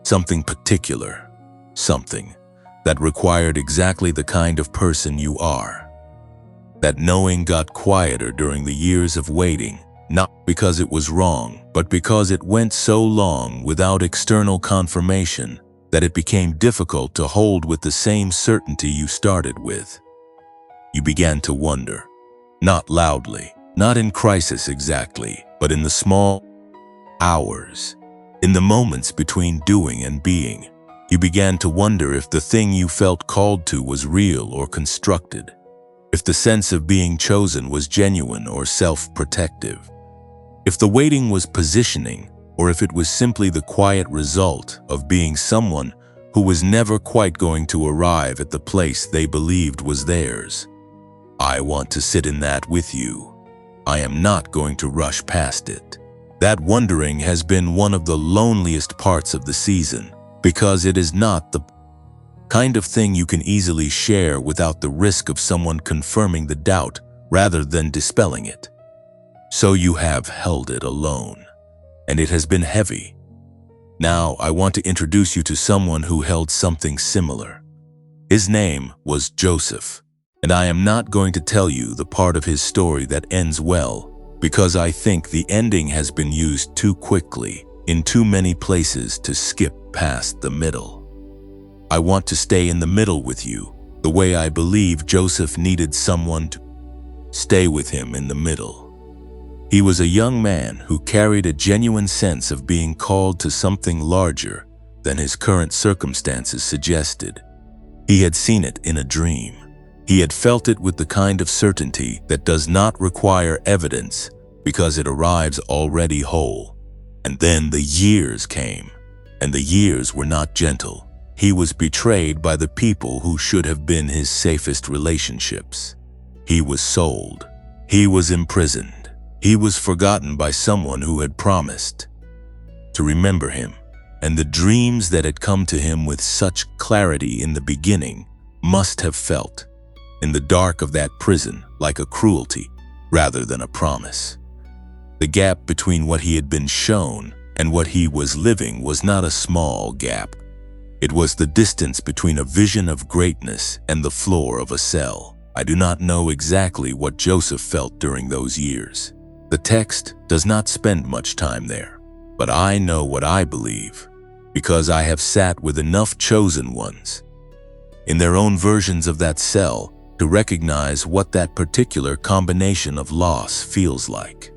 something particular, something that required exactly the kind of person you are. That knowing got quieter during the years of waiting, not because it was wrong, but because it went so long without external confirmation that it became difficult to hold with the same certainty you started with. You began to wonder, not loudly, not in crisis exactly, but in the small hours, in the moments between doing and being. You began to wonder if the thing you felt called to was real or constructed, if the sense of being chosen was genuine or self-protective, if the waiting was positioning, or if it was simply the quiet result of being someone who was never quite going to arrive at the place they believed was theirs. I want to sit in that with you. I am not going to rush past it. That wondering has been one of the loneliest parts of the season, because it is not the kind of thing you can easily share without the risk of someone confirming the doubt rather than dispelling it. So you have held it alone, and it has been heavy. Now I want to introduce you to someone who held something similar. His name was Joseph, and I am not going to tell you the part of his story that ends well, because I think the ending has been used too quickly in too many places to skip past the middle. I want to stay in the middle with you, the way I believe Joseph needed someone to stay with him in the middle. He was a young man who carried a genuine sense of being called to something larger than his current circumstances suggested. He had seen it in a dream. He had felt it with the kind of certainty that does not require evidence because it arrives already whole. And then the years came, and the years were not gentle. He was betrayed by the people who should have been his safest relationships. He was sold. He was imprisoned. He was forgotten by someone who had promised to remember him. and the dreams that had come to him with such clarity in the beginning must have felt, in the dark of that prison, like a cruelty rather than a promise. The gap between what he had been shown and what he was living was not a small gap. It was the distance between a vision of greatness and the floor of a cell. I do not know exactly what Joseph felt during those years. The text does not spend much time there, but I know what I believe, because I have sat with enough chosen ones in their own versions of that cell to recognize what that particular combination of loss feels like.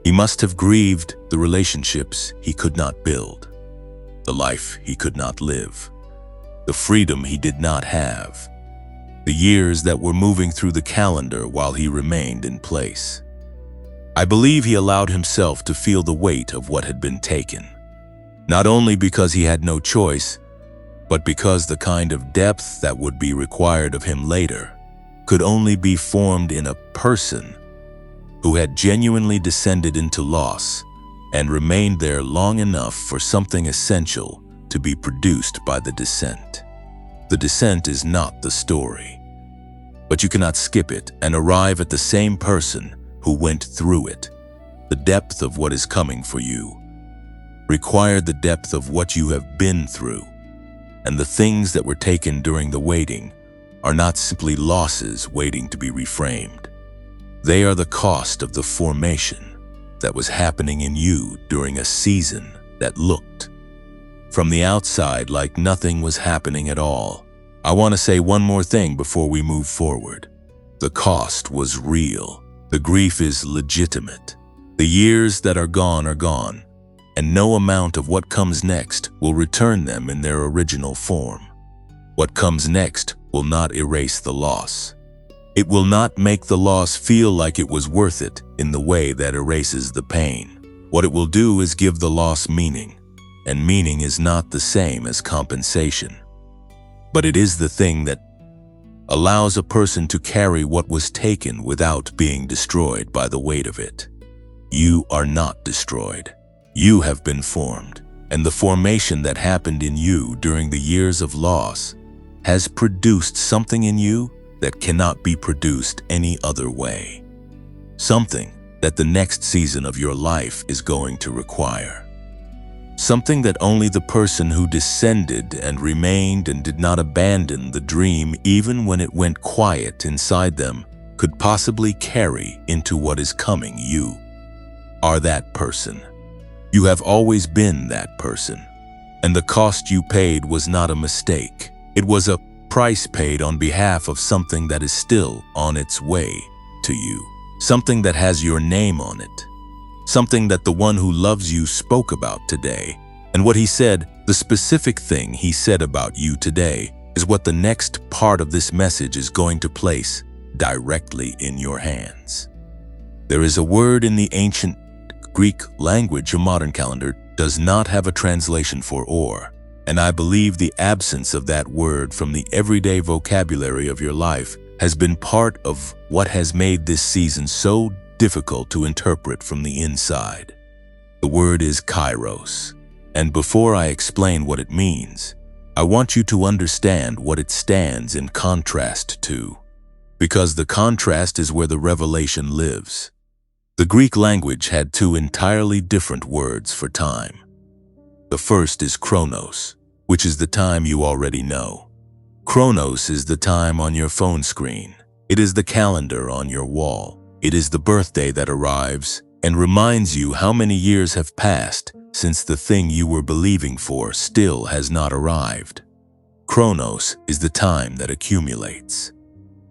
He must have grieved the relationships he could not build, the life he could not live, the freedom he did not have, the years that were moving through the calendar while he remained in place. I believe he allowed himself to feel the weight of what had been taken, not only because he had no choice, but because the kind of depth that would be required of him later could only be formed in a person who had genuinely descended into loss and remained there long enough for something essential to be produced by the descent. The descent is not the story, but you cannot skip it and arrive at the same person who went through it. The depth of what is coming for you required the depth of what you have been through, and the things that were taken during the waiting are not simply losses waiting to be reframed. They are the cost of the formation that was happening in you during a season that looked, from the outside, like nothing was happening at all. I want to say one more thing before we move forward. The cost was real. The grief is legitimate. The years that are gone, and no amount of what comes next will return them in their original form. What comes next will not erase the loss. It will not make the loss feel like it was worth it in the way that erases the pain. What it will do is give the loss meaning, and meaning is not the same as compensation. But it is the thing that allows a person to carry what was taken without being destroyed by the weight of it. You are not destroyed. You have been formed, and the formation that happened in you during the years of loss has produced something in you that cannot be produced any other way. Something that the next season of your life is going to require. Something that only the person who descended and remained and did not abandon the dream even when it went quiet inside them could possibly carry into what is coming. You are that person. You have always been that person, and the cost you paid was not a mistake. It was a price paid on behalf of something that is still on its way to you, something that has your name on it, something that the one who loves you spoke about today. And what he said, the specific thing he said about you today, is what the next part of this message is going to place directly in your hands. There is a word in the ancient Greek language. A modern calendar does not have a translation for or, and I believe the absence of that word from the everyday vocabulary of your life has been part of what has made this season so difficult to interpret from the inside. The word is kairos, and before I explain what it means, I want you to understand what it stands in contrast to, because the contrast is where the revelation lives. The Greek language had two entirely different words for time. The first is chronos, which is the time you already know. Chronos is the time on your phone screen. It is the calendar on your wall. It is the birthday that arrives and reminds you how many years have passed since the thing you were believing for still has not arrived. Chronos is the time that accumulates,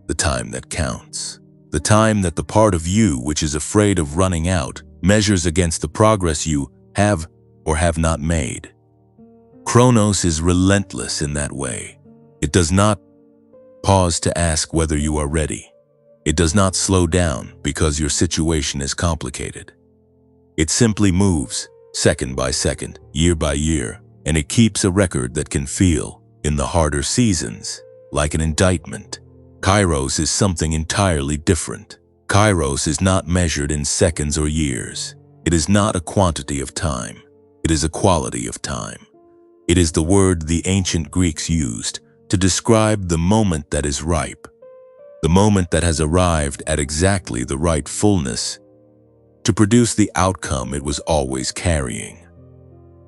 the time that counts, the time that the part of you which is afraid of running out measures against the progress you have or have not made. Chronos is relentless in that way. It does not pause to ask whether you are ready. It does not slow down because your situation is complicated. It simply moves, second by second, year by year, and it keeps a record that can feel, in the harder seasons, like an indictment. Kairos is something entirely different. Kairos is not measured in seconds or years. It is not a quantity of time. It is a quality of time. It is the word the ancient Greeks used to describe the moment that is ripe, the moment that has arrived at exactly the right fullness to produce the outcome it was always carrying.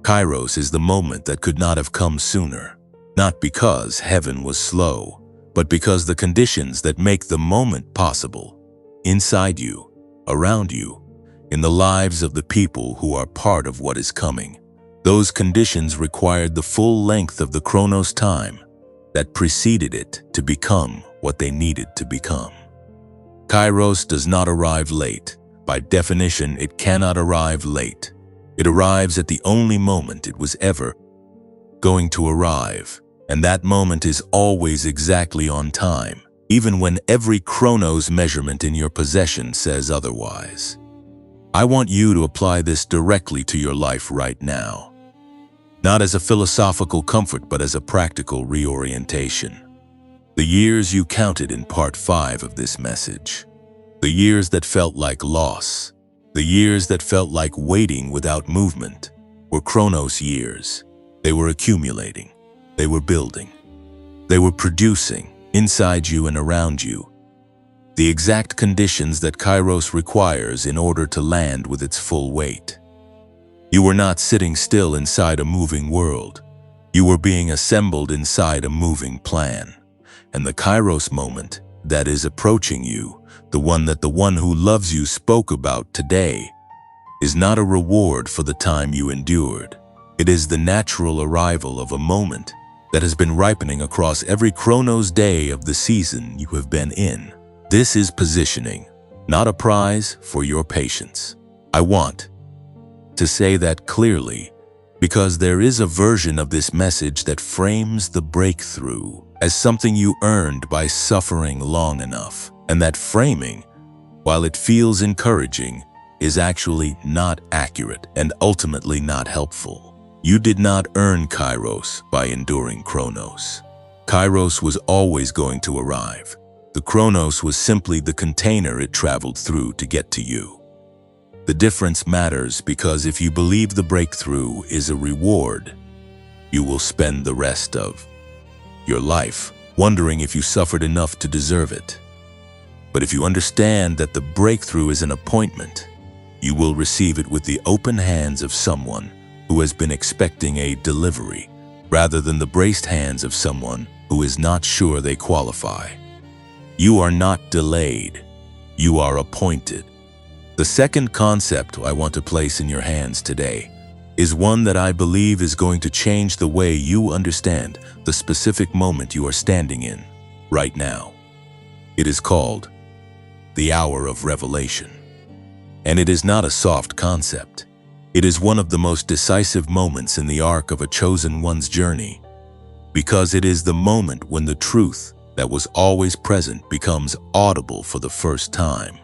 Kairos is the moment that could not have come sooner, not because heaven was slow, but because the conditions that make the moment possible, inside you, around you, in the lives of the people who are part of what is coming, those conditions required the full length of the Chronos time that preceded it to become what they needed to become. Kairos does not arrive late. By definition, it cannot arrive late. It arrives at the only moment it was ever going to arrive, and that moment is always exactly on time, even when every Chronos measurement in your possession says otherwise. I want you to apply this directly to your life right now, not as a philosophical comfort but as a practical reorientation. The years you counted in part 5 of this message, the years that felt like loss, the years that felt like waiting without movement, were Chronos years. They were accumulating, they were building, they were producing, inside you and around you, the exact conditions that Kairos requires in order to land with its full weight. You were not sitting still inside a moving world. You were being assembled inside a moving plan. And the Kairos moment that is approaching you, the one that the one who loves you spoke about today, is not a reward for the time you endured. It is the natural arrival of a moment that has been ripening across every Chronos day of the season you have been in. This is positioning, not a prize for your patience. I want to say that clearly because there is a version of this message that frames the breakthrough as something you earned by suffering long enough. And that framing, while it feels encouraging, is actually not accurate and ultimately not helpful. You did not earn Kairos by enduring Chronos. Kairos was always going to arrive. The Chronos was simply the container it traveled through to get to you. The difference matters because if you believe the breakthrough is a reward, you will spend the rest of your life wondering if you suffered enough to deserve it. But if you understand that the breakthrough is an appointment, you will receive it with the open hands of someone who has been expecting a delivery, rather than the braced hands of someone who is not sure they qualify. You are not delayed, you are appointed. The second concept I want to place in your hands today is one that I believe is going to change the way you understand the specific moment you are standing in right now. It is called the hour of revelation. And it is not a soft concept. It is one of the most decisive moments in the arc of a chosen one's journey, because it is the moment when the truth that was always present becomes audible for the first time.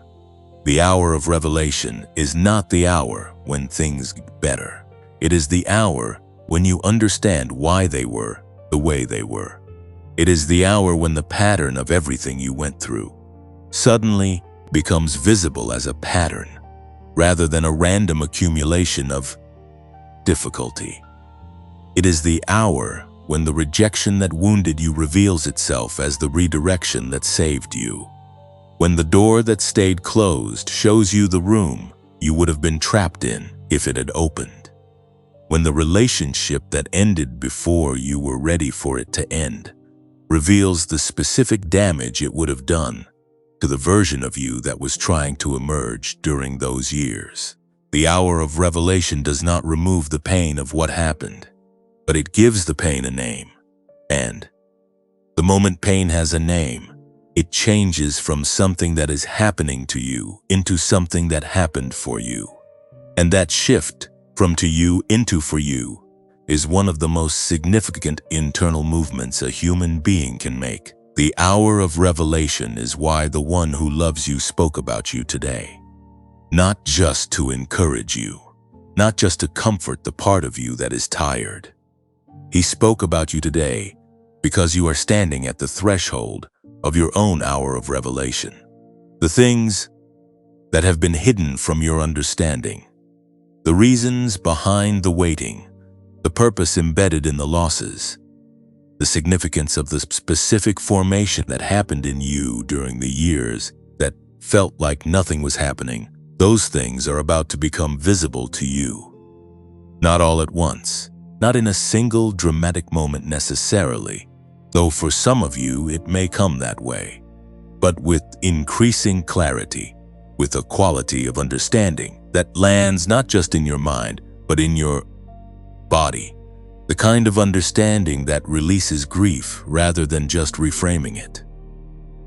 The hour of revelation is not the hour when things get better. It is the hour when you understand why they were the way they were. It is the hour when the pattern of everything you went through suddenly becomes visible as a pattern, rather than a random accumulation of difficulty. It is the hour when the rejection that wounded you reveals itself as the redirection that saved you. When the door that stayed closed shows you the room you would have been trapped in if it had opened. When the relationship that ended before you were ready for it to end reveals the specific damage it would have done to the version of you that was trying to emerge during those years. The hour of revelation does not remove the pain of what happened, but it gives the pain a name. And the moment pain has a name, it changes from something that is happening to you into something that happened for you. And that shift from to you into for you is one of the most significant internal movements a human being can make. The hour of revelation is why the one who loves you spoke about you today. Not just to encourage you, not just to comfort the part of you that is tired. He spoke about you today because you are standing at the threshold of your own hour of revelation. The things that have been hidden from your understanding, the reasons behind the waiting, the purpose embedded in the losses, the significance of the specific formation that happened in you during the years that felt like nothing was happening. Those things are about to become visible to you. Not all at once, not in a single dramatic moment necessarily, though for some of you it may come that way, but with increasing clarity, with a quality of understanding that lands not just in your mind, but in your body. The kind of understanding that releases grief rather than just reframing it.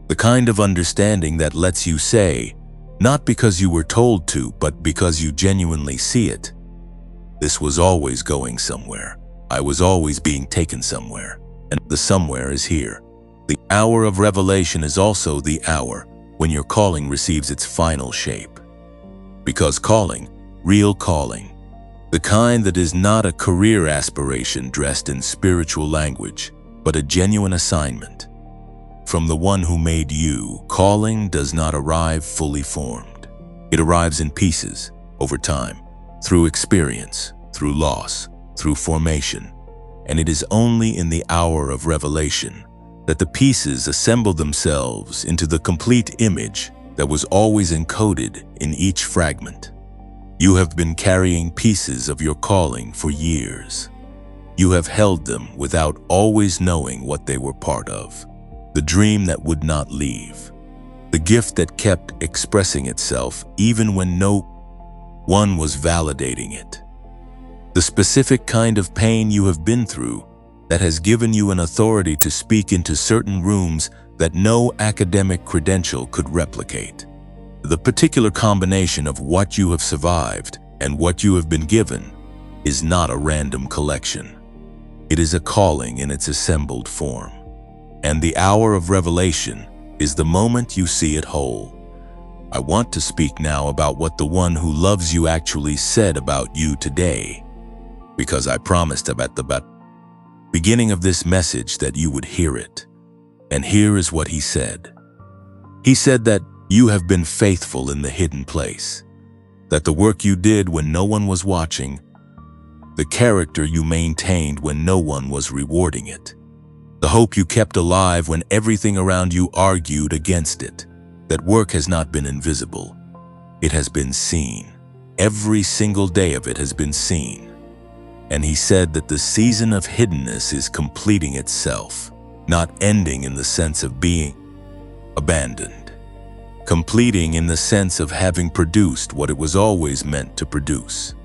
The kind of understanding that lets you say, not because you were told to, but because you genuinely see it, this was always going somewhere. I was always being taken somewhere, and the somewhere is here. The hour of revelation is also the hour when your calling receives its final shape. Because calling, real calling, the kind that is not a career aspiration dressed in spiritual language, but a genuine assignment. From the one who made you, calling does not arrive fully formed. It arrives in pieces, over time, through experience, through loss, through formation. And it is only in the hour of revelation that the pieces assemble themselves into the complete image that was always encoded in each fragment. You have been carrying pieces of your calling for years. You have held them without always knowing what they were part of. The dream that would not leave. The gift that kept expressing itself even when no one was validating it. The specific kind of pain you have been through that has given you an authority to speak into certain rooms that no academic credential could replicate. The particular combination of what you have survived and what you have been given is not a random collection. It is a calling in its assembled form. And the hour of revelation is the moment you see it whole. I want to speak now about what the one who loves you actually said about you today, because I promised at the beginning of this message that you would hear it. And here is what he said. He said that you have been faithful in the hidden place, that the work you did when no one was watching, the character you maintained when no one was rewarding it, the hope you kept alive when everything around you argued against it, that work has not been invisible. It has been seen. Every single day of it has been seen. And he said that the season of hiddenness is completing itself, not ending in the sense of being abandoned. Completing in the sense of having produced what it was always meant to produce.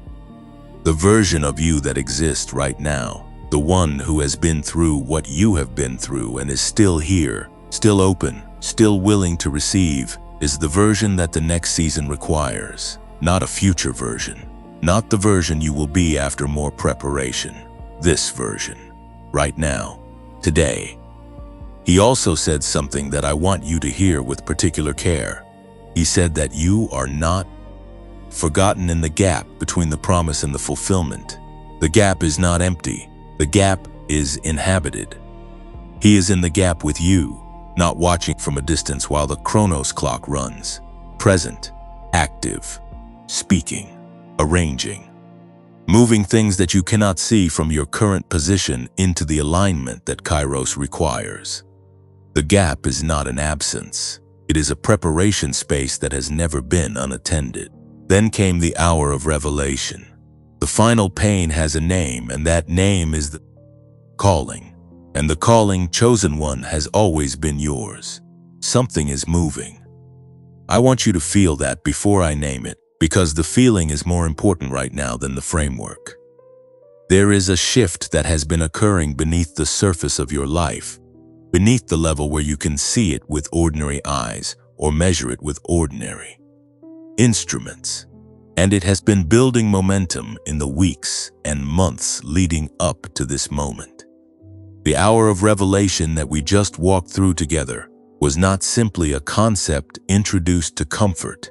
The version of you that exists right now, the one who has been through what you have been through and is still here, still open, still willing to receive, is the version that the next season requires, not a future version, not the version you will be after more preparation. This version, right now, today. He also said something that I want you to hear with particular care. He said that you are not forgotten in the gap between the promise and the fulfillment. The gap is not empty. The gap is inhabited. He is in the gap with you, not watching from a distance while the Chronos clock runs. Present, active, speaking, arranging, moving things that you cannot see from your current position into the alignment that Kairos requires. The gap is not an absence. It is a preparation space that has never been unattended. Then came the hour of revelation. The final pain has a name, and that name is the calling. And the calling, chosen one, has always been yours. Something is moving. I want you to feel that before I name it, because the feeling is more important right now than the framework. There is a shift that has been occurring beneath the surface of your life, beneath the level where you can see it with ordinary eyes or measure it with ordinary instruments. And it has been building momentum in the weeks and months leading up to this moment. The hour of revelation that we just walked through together was not simply a concept introduced to comfort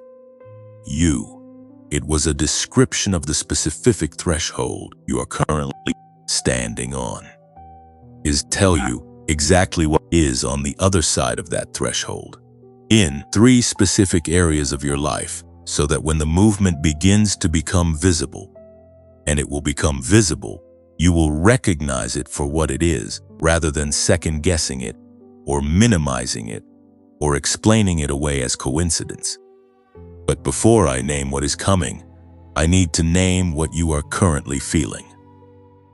you. It was a description of the specific threshold you are currently standing on. Is tell you exactly what is on the other side of that threshold, in 3 specific areas of your life, so that when the movement begins to become visible, and it will become visible You will recognize it for what it is, rather than second-guessing it, or minimizing it, or explaining it away as coincidence. But before I name what is coming, I need to name what you are currently feeling.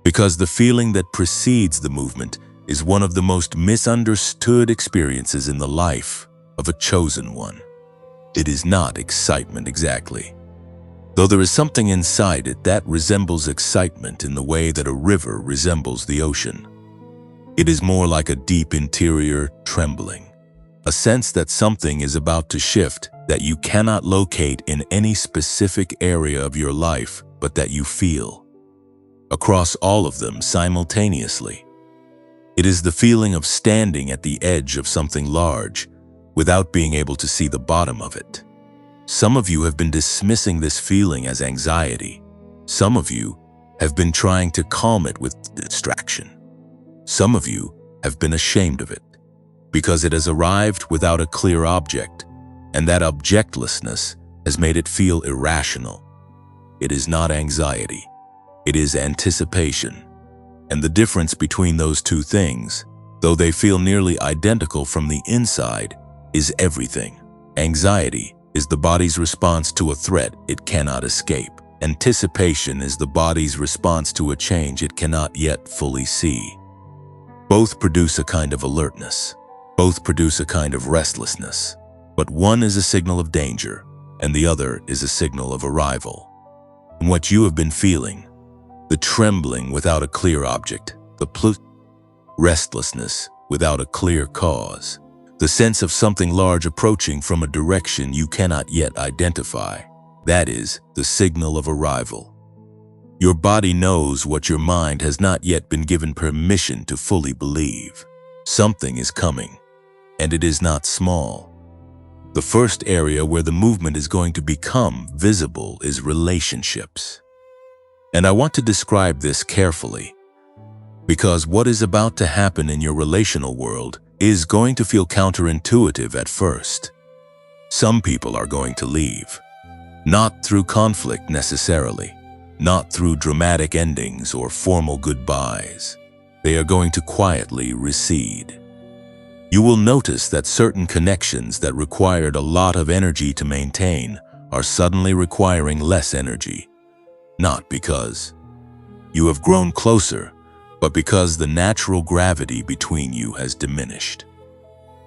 Because the feeling that precedes the movement is one of the most misunderstood experiences in the life of a chosen one. It is not excitement exactly, though there is something inside it that resembles excitement in the way that a river resembles the ocean. It is more like a deep interior trembling, a sense that something is about to shift that you cannot locate in any specific area of your life, but that you feel across all of them simultaneously. It is the feeling of standing at the edge of something large without being able to see the bottom of it. Some of you have been dismissing this feeling as anxiety. Some of you have been trying to calm it with distraction. Some of you have been ashamed of it because it has arrived without a clear object, and that objectlessness has made it feel irrational. It is not anxiety. It is anticipation. And the difference between those two things, though they feel nearly identical from the inside, is everything. Anxiety is the body's response to a threat it cannot escape. Anticipation is the body's response to a change it cannot yet fully see. Both produce a kind of alertness. Both produce a kind of restlessness. But one is a signal of danger, and the other is a signal of arrival. And what you have been feeling, the trembling without a clear object, the restlessness without a clear cause, the sense of something large approaching from a direction you cannot yet identify, that is the signal of arrival. Your body knows what your mind has not yet been given permission to fully believe. Something is coming, and it is not small. The first area where the movement is going to become visible is relationships. And I want to describe this carefully, because what is about to happen in your relational world is going to feel counterintuitive at first. Some people are going to leave, not through conflict necessarily, not through dramatic endings or formal goodbyes. They are going to quietly recede. You will notice that certain connections that required a lot of energy to maintain are suddenly requiring less energy. Not because you have grown closer, but because the natural gravity between you has diminished.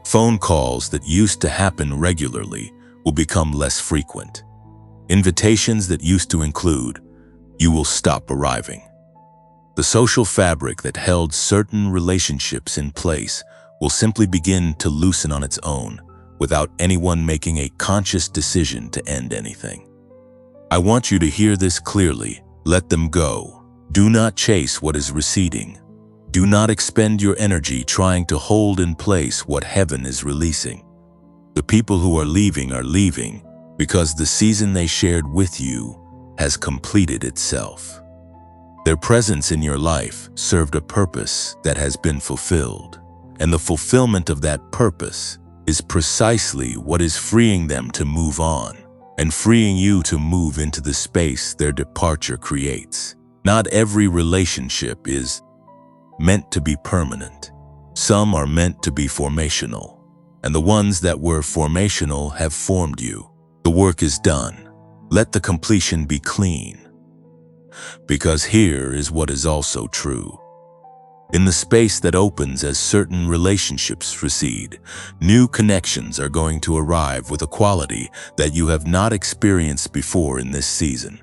Phone calls that used to happen regularly will become less frequent. Invitations that used to include you will stop arriving. The social fabric that held certain relationships in place will simply begin to loosen on its own without anyone making a conscious decision to end anything. I want you to hear this clearly. Let them go. Do not chase what is receding. Do not expend your energy trying to hold in place what heaven is releasing. The people who are leaving because the season they shared with you has completed itself. Their presence in your life served a purpose that has been fulfilled, and the fulfillment of that purpose is precisely what is freeing them to move on and freeing you to move into the space their departure creates. Not every relationship is meant to be permanent. Some are meant to be formational, and the ones that were formational have formed you. The work is done. Let the completion be clean. Because here is what is also true. In the space that opens as certain relationships recede, new connections are going to arrive with a quality that you have not experienced before in this season.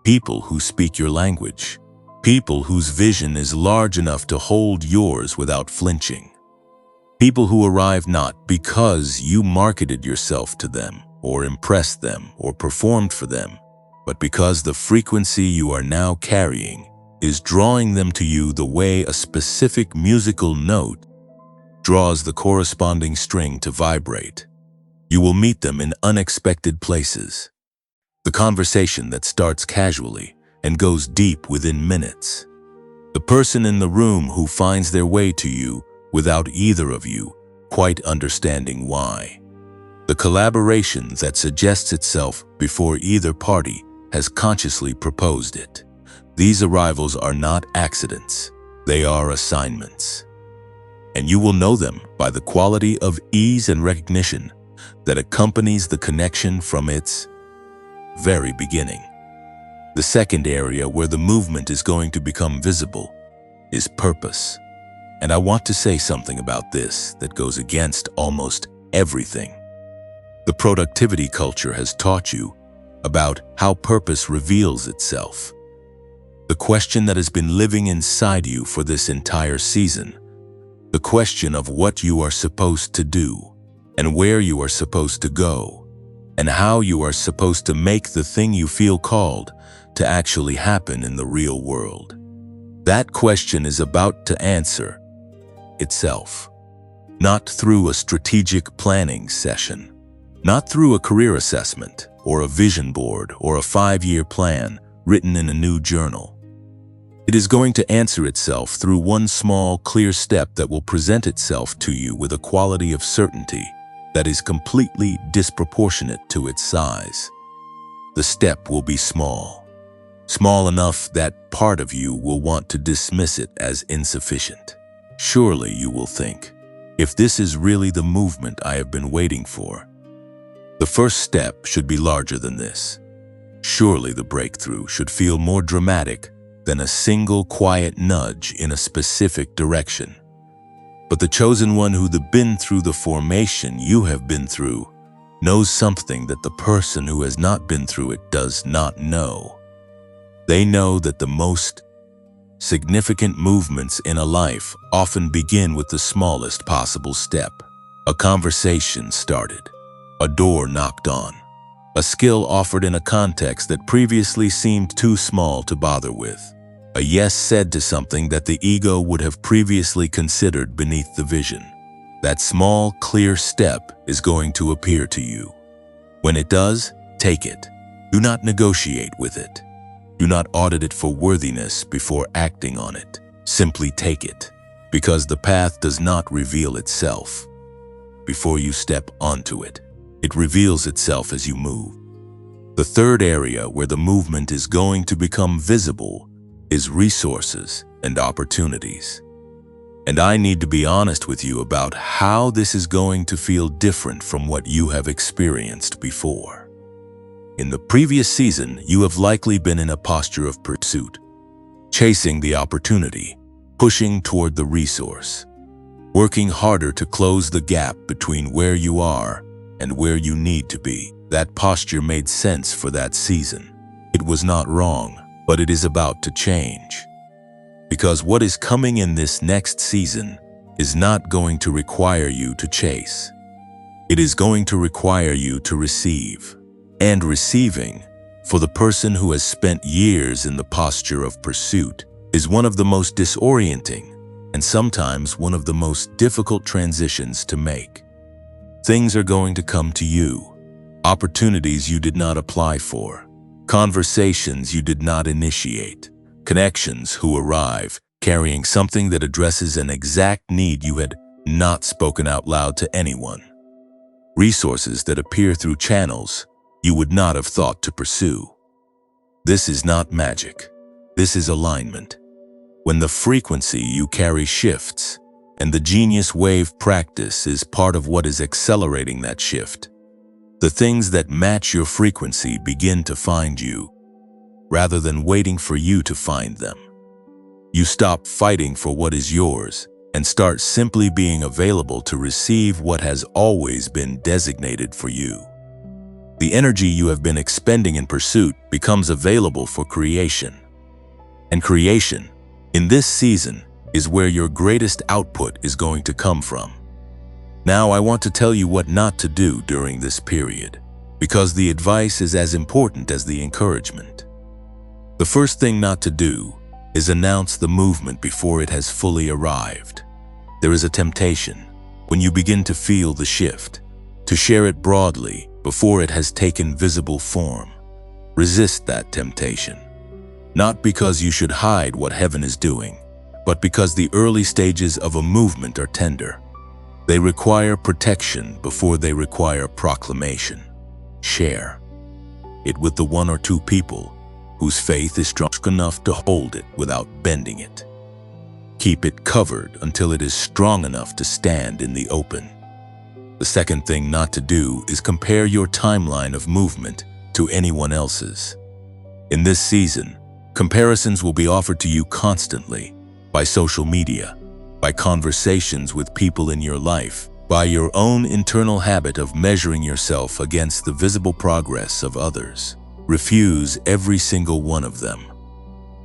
People who speak your language. People whose vision is large enough to hold yours without flinching. People who arrive not because you marketed yourself to them, or impressed them, or performed for them, but because the frequency you are now carrying is drawing them to you the way a specific musical note draws the corresponding string to vibrate. You will meet them in unexpected places. The conversation that starts casually and goes deep within minutes. The person in the room who finds their way to you without either of you quite understanding why. The collaboration that suggests itself before either party has consciously proposed it. These arrivals are not accidents. They are assignments. And you will know them by the quality of ease and recognition that accompanies the connection from its very beginning. The second area where the movement is going to become visible is purpose. And I want to say something about this that goes against almost everything. The productivity culture has taught you about how purpose reveals itself. The question that has been living inside you for this entire season, the question of what you are supposed to do and where you are supposed to go and how you are supposed to make the thing you feel called to actually happen in the real world. That question is about to answer itself, not through a strategic planning session, not through a career assessment or a vision board or a 5-year plan written in a new journal. It is going to answer itself through one small, clear step that will present itself to you with a quality of certainty that is completely disproportionate to its size. The step will be small enough that part of you will want to dismiss it as insufficient. Surely, you will think, if this is really the movement I have been waiting for, the first step should be larger than this. Surely the breakthrough should feel more dramatic than a single quiet nudge in a specific direction. But the chosen one who has been through the formation you have been through knows something that the person who has not been through it does not know. They know that the most significant movements in a life often begin with the smallest possible step. A conversation started, a door knocked on, a skill offered in a context that previously seemed too small to bother with, a yes said to something that the ego would have previously considered beneath the vision. That small, clear step is going to appear to you. When it does, take it. Do not negotiate with it. Do not audit it for worthiness before acting on it. Simply take it, because the path does not reveal itself before you step onto it. It reveals itself as you move. The third area where the movement is going to become visible is resources and opportunities. And I need to be honest with you about how this is going to feel different from what you have experienced before. In the previous season, you have likely been in a posture of pursuit, chasing the opportunity, pushing toward the resource, working harder to close the gap between where you are and where you need to be. That posture made sense for that season. It was not wrong, but it is about to change. Because what is coming in this next season is not going to require you to chase. It is going to require you to receive. And receiving, for the person who has spent years in the posture of pursuit, is one of the most disorienting and sometimes one of the most difficult transitions to make. Things are going to come to you, opportunities you did not apply for, conversations you did not initiate, connections who arrive carrying something that addresses an exact need you had not spoken out loud to anyone, resources that appear through channels you would not have thought to pursue. This is not magic. This is alignment. When the frequency you carry shifts, and the genius wave practice is part of what is accelerating that shift, the things that match your frequency begin to find you, rather than waiting for you to find them. You stop fighting for what is yours and start simply being available to receive what has always been designated for you. The energy you have been expending in pursuit becomes available for creation. And creation, in this season, is where your greatest output is going to come from. Now I want to tell you what not to do during this period, because the advice is as important as the encouragement. The first thing not to do is announce the movement before it has fully arrived. There is a temptation, when you begin to feel the shift, to share it broadly before it has taken visible form. Resist that temptation. Not because you should hide what heaven is doing, but because the early stages of a movement are tender. They require protection before they require proclamation. Share it with the 1 or 2 people whose faith is strong enough to hold it without bending it. Keep it covered until it is strong enough to stand in the open. The second thing not to do is compare your timeline of movement to anyone else's. In this season, comparisons will be offered to you constantly by social media, by conversations with people in your life, by your own internal habit of measuring yourself against the visible progress of others. Refuse every single one of them.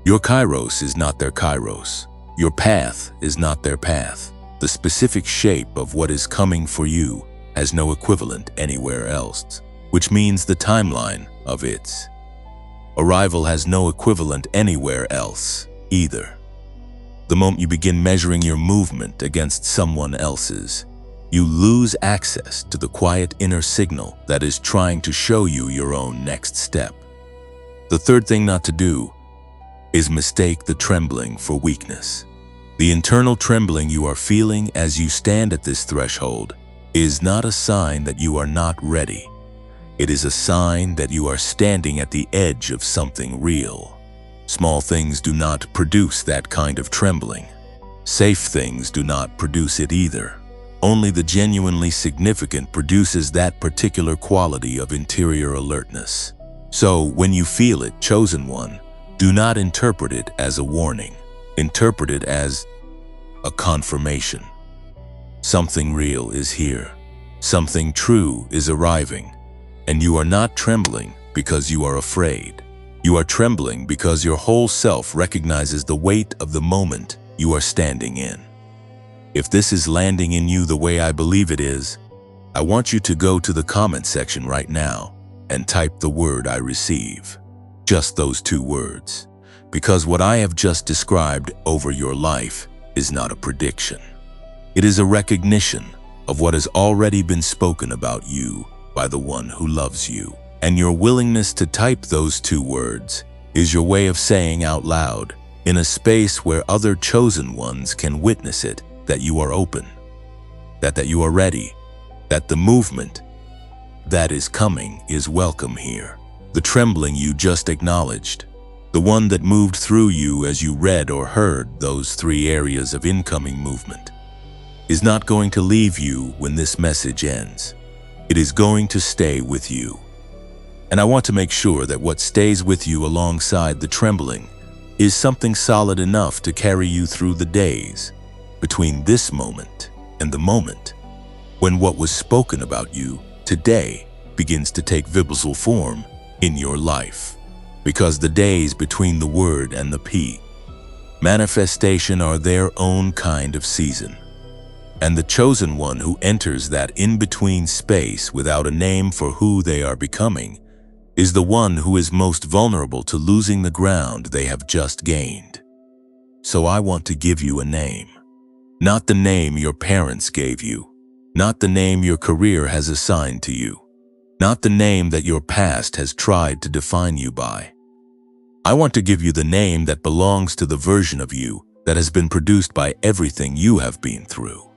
Your kairos is not their kairos. Your path is not their path. The specific shape of what is coming for you has no equivalent anywhere else, which means the timeline of its arrival has no equivalent anywhere else either. The moment you begin measuring your movement against someone else's, you lose access to the quiet inner signal that is trying to show you your own next step. The third thing not to do is mistake the trembling for weakness. The internal trembling you are feeling as you stand at this threshold is not a sign that you are not ready. It is a sign that you are standing at the edge of something real. Small things do not produce that kind of trembling. Safe things do not produce it either. Only the genuinely significant produces that particular quality of interior alertness. So, when you feel it, chosen one, do not interpret it as a warning. Interpret it as a confirmation. Something real is here. Something true is arriving. And you are not trembling because you are afraid. You are trembling because your whole self recognizes the weight of the moment you are standing in. If this is landing in you the way I believe it is, I want you to go to the comment section right now and type the word I receive. Just those two words. Because what I have just described over your life is not a prediction. It is a recognition of what has already been spoken about you by the one who loves you. And your willingness to type those two words is your way of saying out loud, in a space where other chosen ones can witness it, that you are open, that you are ready, that the movement that is coming is welcome here. The trembling you just acknowledged, the one that moved through you as you read or heard those three areas of incoming movement, is not going to leave you when this message ends. It is going to stay with you. And I want to make sure that what stays with you alongside the trembling is something solid enough to carry you through the days between this moment and the moment when what was spoken about you today begins to take visible form in your life. Because the days between the word and the P manifestation are their own kind of season. And the chosen one who enters that in-between space without a name for who they are becoming is the one who is most vulnerable to losing the ground they have just gained. So I want to give you a name. Not the name your parents gave you. Not the name your career has assigned to you. Not the name that your past has tried to define you by. I want to give you the name that belongs to the version of you that has been produced by everything you have been through.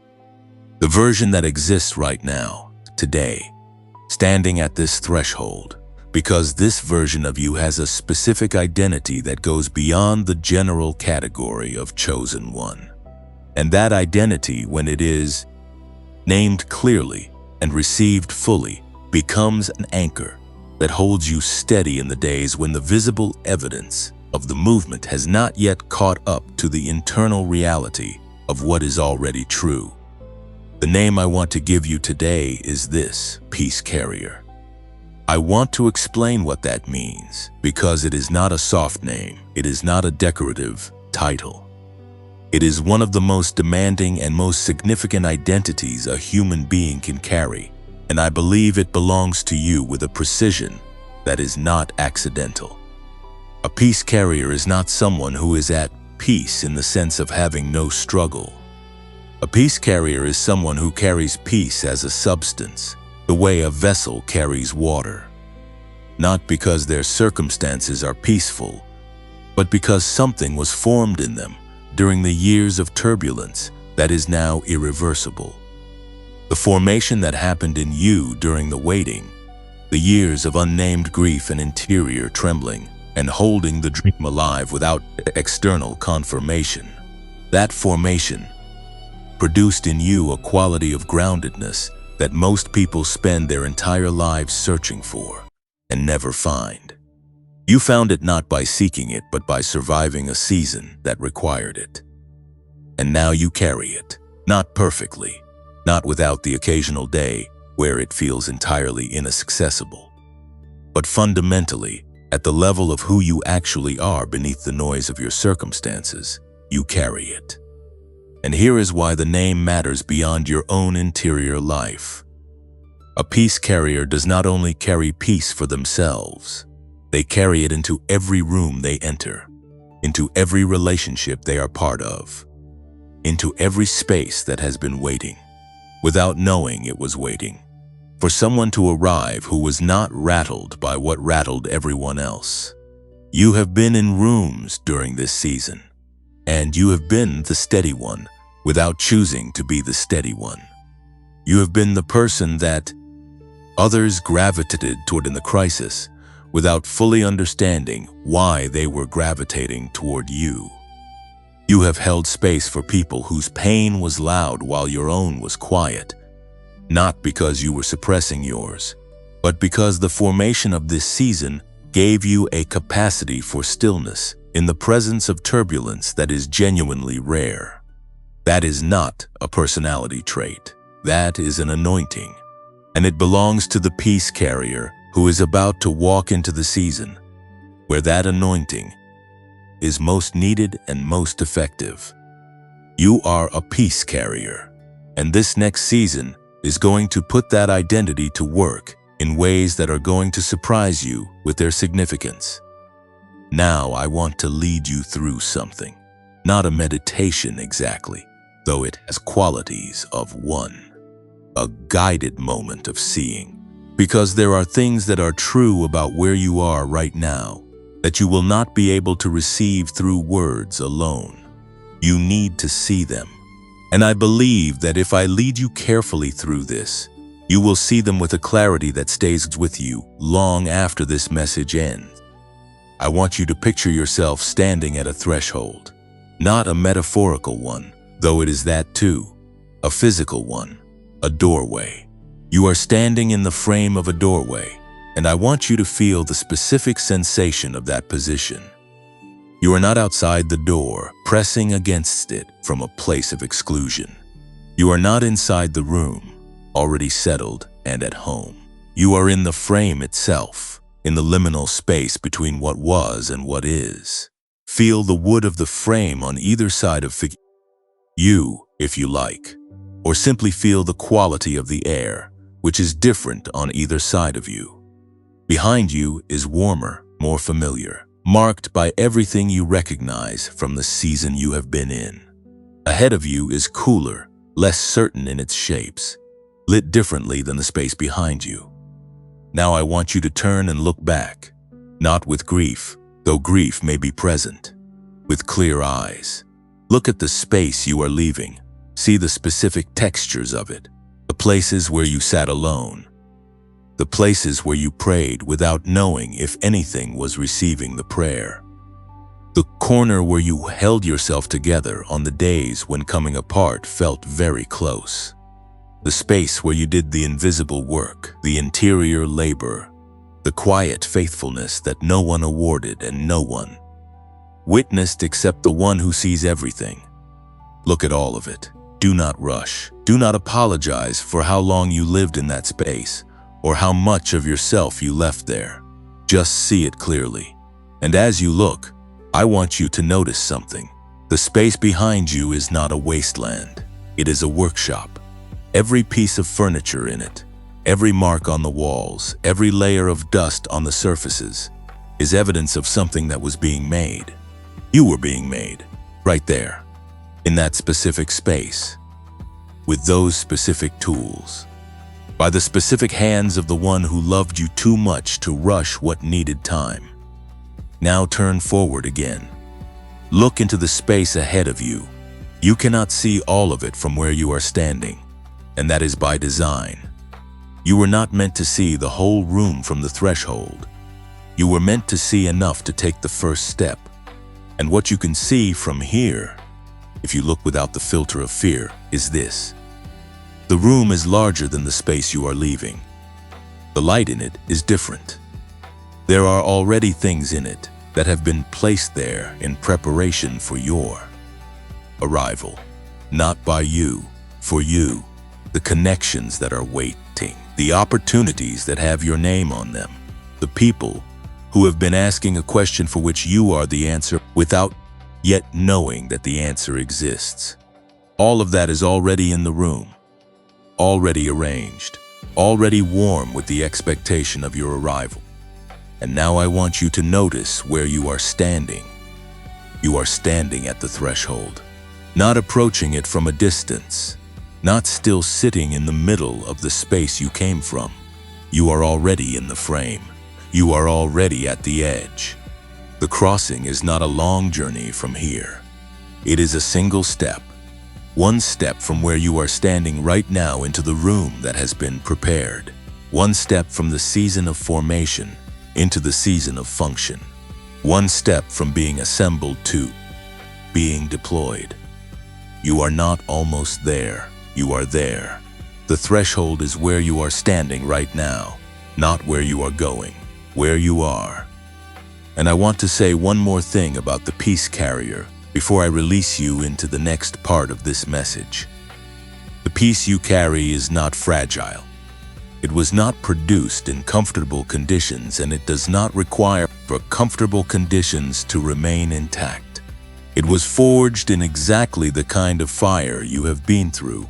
The version that exists right now, today, standing at this threshold. Because this version of you has a specific identity that goes beyond the general category of chosen one. And that identity, when it is named clearly and received fully, becomes an anchor that holds you steady in the days when the visible evidence of the movement has not yet caught up to the internal reality of what is already true. The name I want to give you today is this: Peace Carrier. I want to explain what that means because it is not a soft name. It is not a decorative title. It is one of the most demanding and most significant identities a human being can carry, and I believe it belongs to you with a precision that is not accidental. A peace carrier is not someone who is at peace in the sense of having no struggle. A peace carrier is someone who carries peace as a substance, the way a vessel carries water. Not because their circumstances are peaceful, but because something was formed in them during the years of turbulence that is now irreversible. The formation that happened in you during the waiting, the years of unnamed grief and interior trembling, and holding the dream alive without external confirmation. That formation produced in you a quality of groundedness that most people spend their entire lives searching for and never find. You found it not by seeking it, but by surviving a season that required it. And now you carry it, not perfectly, not without the occasional day where it feels entirely inaccessible, but fundamentally, at the level of who you actually are beneath the noise of your circumstances, you carry it. And here is why the name matters beyond your own interior life. A peace carrier does not only carry peace for themselves, they carry it into every room they enter, into every relationship they are part of, into every space that has been waiting, without knowing it was waiting, for someone to arrive who was not rattled by what rattled everyone else. You have been in rooms during this season, and you have been the steady one without choosing to be the steady one. You have been the person that others gravitated toward in the crisis without fully understanding why they were gravitating toward you. You have held space for people whose pain was loud while your own was quiet, not because you were suppressing yours, but because the formation of this season gave you a capacity for stillness in the presence of turbulence that is genuinely rare. That is not a personality trait. That is an anointing, and it belongs to the peace carrier who is about to walk into the season where that anointing is most needed and most effective. You are a peace carrier, and this next season is going to put that identity to work in ways that are going to surprise you with their significance. Now I want to lead you through something, not a meditation exactly, though it has qualities of one, a guided moment of seeing. Because there are things that are true about where you are right now that you will not be able to receive through words alone. You need to see them. And I believe that if I lead you carefully through this, you will see them with a clarity that stays with you long after this message ends. I want you to picture yourself standing at a threshold, not a metaphorical one, though it is that too, a physical one, a doorway. You are standing in the frame of a doorway, and I want you to feel the specific sensation of that position. You are not outside the door, pressing against it from a place of exclusion. You are not inside the room, already settled and at home. You are in the frame itself, in the liminal space between what was and what is. Feel the wood of the frame on either side of you, if you like, or simply feel the quality of the air, which is different on either side of you. Behind you is warmer, more familiar, marked by everything you recognize from the season you have been in. Ahead of you is cooler, less certain in its shapes, lit differently than the space behind you. Now I want you to turn and look back, not with grief, though grief may be present, with clear eyes. Look at the space you are leaving. See the specific textures of it, the places where you sat alone, the places where you prayed without knowing if anything was receiving the prayer, the corner where you held yourself together on the days when coming apart felt very close, the space where you did the invisible work, the interior labor, the quiet faithfulness that no one awarded and no one witnessed except the one who sees everything. Look at all of it. Do not rush. Do not apologize for how long you lived in that space or how much of yourself you left there. Just see it clearly. And as you look, I want you to notice something. The space behind you is not a wasteland. It is a workshop. Every piece of furniture in it, every mark on the walls, every layer of dust on the surfaces is evidence of something that was being made. You were being made, right there, in that specific space, with those specific tools, by the specific hands of the one who loved you too much to rush what needed time. Now turn forward again. Look into the space ahead of you. You cannot see all of it from where you are standing, and that is by design. You were not meant to see the whole room from the threshold. You were meant to see enough to take the first step. And what you can see from here, if you look without the filter of fear, is this. The room is larger than the space you are leaving. The light in it is different. There are already things in it that have been placed there in preparation for your arrival. Not by you, for you. The connections that are waiting, the opportunities that have your name on them, the people who have been asking a question for which you are the answer without yet knowing that the answer exists. All of that is already in the room, already arranged, already warm with the expectation of your arrival. And now I want you to notice where you are standing. You are standing at the threshold, not approaching it from a distance, not still sitting in the middle of the space you came from. You are already in the frame. You are already at the edge. The crossing is not a long journey from here. It is a single step. One step from where you are standing right now into the room that has been prepared. One step from the season of formation into the season of function. One step from being assembled to being deployed. You are not almost there. You are there. The threshold is where you are standing right now, not where you are going, where you are. And I want to say one more thing about the peace carrier before I release you into the next part of this message. The peace you carry is not fragile. It was not produced in comfortable conditions, and it does not require for comfortable conditions to remain intact. It was forged in exactly the kind of fire you have been through,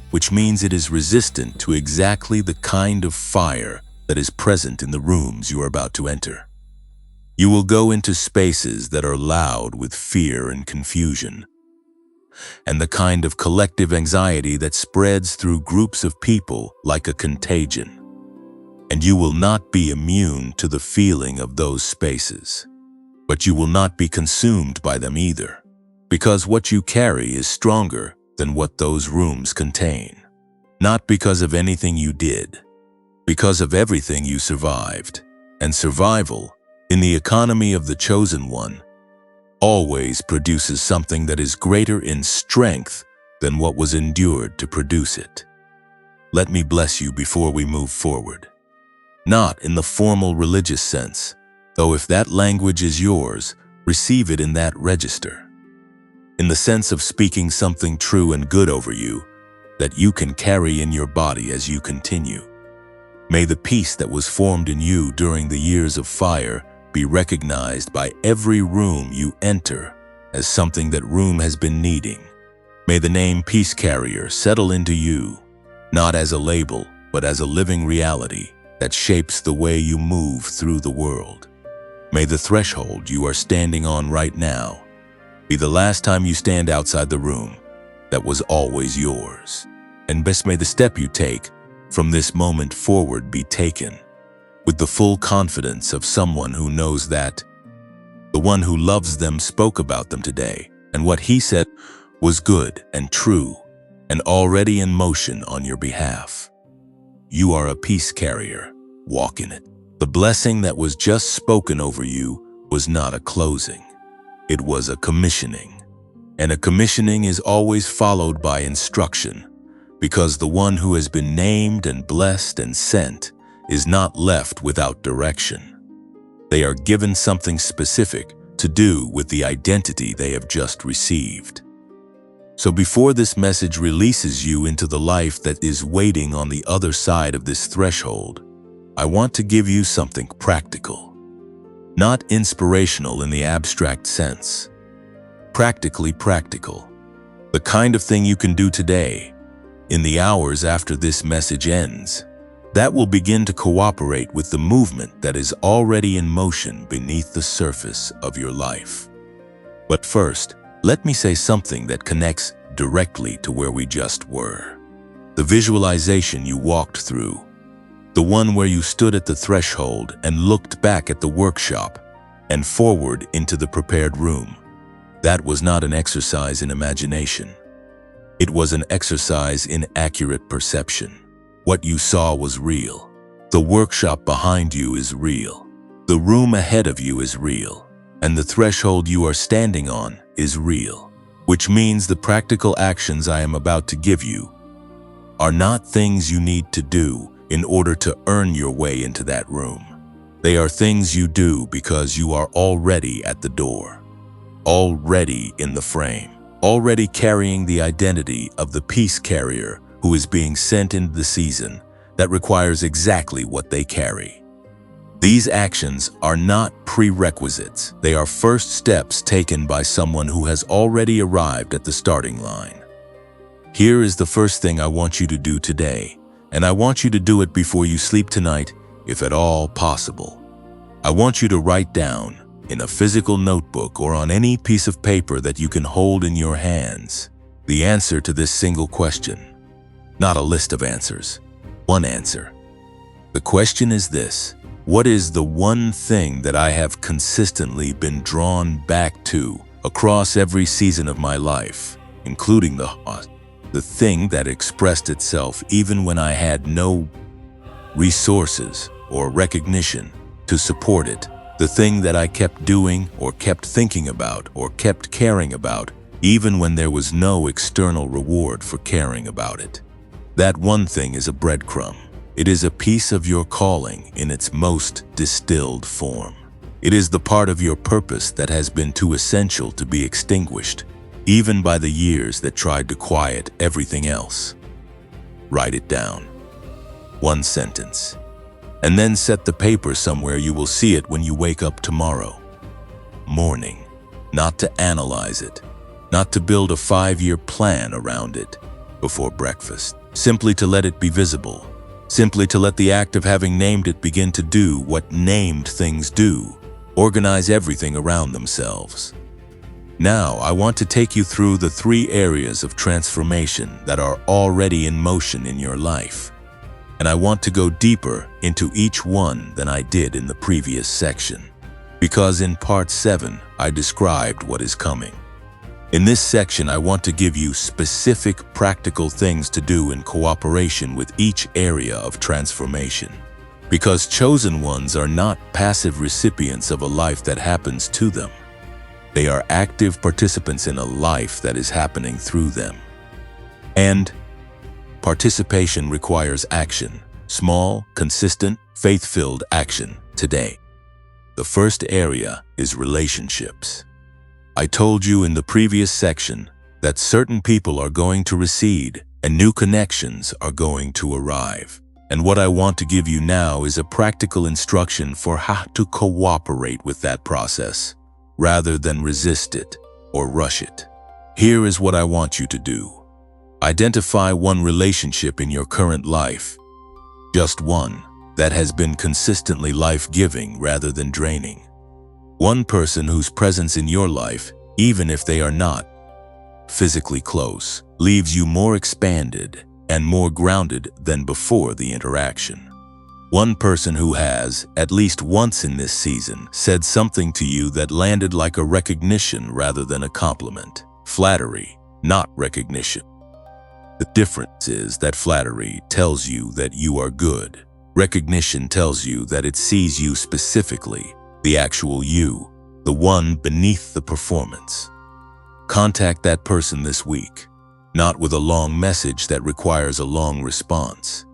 which means it is resistant to exactly the kind of fire that is present in the rooms you are about to enter. You will go into spaces that are loud with fear and confusion, and the kind of collective anxiety that spreads through groups of people like a contagion. And you will not be immune to the feeling of those spaces, but you will not be consumed by them either, because what you carry is stronger than what those rooms contain. Not because of anything you did, because of everything you survived. And survival, in the economy of the chosen one, always produces something that is greater in strength than what was endured to produce it. Let me bless you before we move forward. Not in the formal religious sense, though if that language is yours, receive it in that register. In the sense of speaking something true and good over you, that you can carry in your body as you continue. May the peace that was formed in you during the years of fire be recognized by every room you enter as something that room has been needing. May the name Peace Carrier settle into you, not as a label, but as a living reality that shapes the way you move through the world. May the threshold you are standing on right now be the last time you stand outside the room that was always yours. And best may the step you take from this moment forward be taken with the full confidence of someone who knows that the one who loves them spoke about them today, and what he said was good and true and already in motion on your behalf. You are a peace carrier. Walk in it. The blessing that was just spoken over you was not a closing. It was a commissioning. And a commissioning is always followed by instruction, because the one who has been named and blessed and sent is not left without direction. They are given something specific to do with the identity they have just received. So before this message releases you into the life that is waiting on the other side of this threshold, I want to give you something practical. Not inspirational in the abstract sense. Practically practical. The kind of thing you can do today, in the hours after this message ends, that will begin to cooperate with the movement that is already in motion beneath the surface of your life. But first, let me say something that connects directly to where we just were. The visualization you walked through, the one where you stood at the threshold and looked back at the workshop and forward into the prepared room, that was not an exercise in imagination. It was an exercise in accurate perception. What you saw was real. The workshop behind you is real. The room ahead of you is real, and the threshold you are standing on is real, which means the practical actions I am about to give you are not things you need to do in order to earn your way into that room. They are things you do because you are already at the door, already in the frame, already carrying the identity of the peace carrier who is being sent into the season that requires exactly what they carry. These actions are not prerequisites. They are first steps taken by someone who has already arrived at the starting line. Here is the first thing I want you to do today, and I want you to do it before you sleep tonight, if at all possible. I want you to write down, in a physical notebook or on any piece of paper that you can hold in your hands, the answer to this single question. Not a list of answers, one answer. The question is this: what is the one thing that I have consistently been drawn back to across every season of my life, including the thing that expressed itself even when I had no resources or recognition to support it, the thing that I kept doing or kept thinking about or kept caring about, even when there was no external reward for caring about it? That one thing is a breadcrumb. It is a piece of your calling in its most distilled form. It is the part of your purpose that has been too essential to be extinguished, even by the years that tried to quiet everything else. Write it down. One sentence. And then set the paper somewhere you will see it when you wake up tomorrow morning. Not to analyze it, not to build a 5-year plan around it before breakfast. Simply to let it be visible. Simply to let the act of having named it begin to do what named things do, organize everything around themselves. Now, I want to take you through the 3 areas of transformation that are already in motion in your life. And I want to go deeper into each one than I did in the previous section, because in part 7, I described what is coming. In this section, I want to give you specific practical things to do in cooperation with each area of transformation, because chosen ones are not passive recipients of a life that happens to them. They are active participants in a life that is happening through them. And participation requires action, small, consistent, faith-filled action today. The first area is relationships. I told you in the previous section that certain people are going to recede and new connections are going to arrive. And what I want to give you now is a practical instruction for how to cooperate with that process, rather than resist it or rush it. Here is what I want you to do. Identify one relationship in your current life, just one, that has been consistently life-giving rather than draining. One person whose presence in your life, even if they are not physically close, leaves you more expanded and more grounded than before the interaction. One person who has, at least once in this season, said something to you that landed like a recognition rather than a compliment. Flattery, not recognition. The difference is that flattery tells you that you are good. Recognition tells you that it sees you specifically, the actual you, the one beneath the performance. Contact that person this week, not with a long message that requires a long response.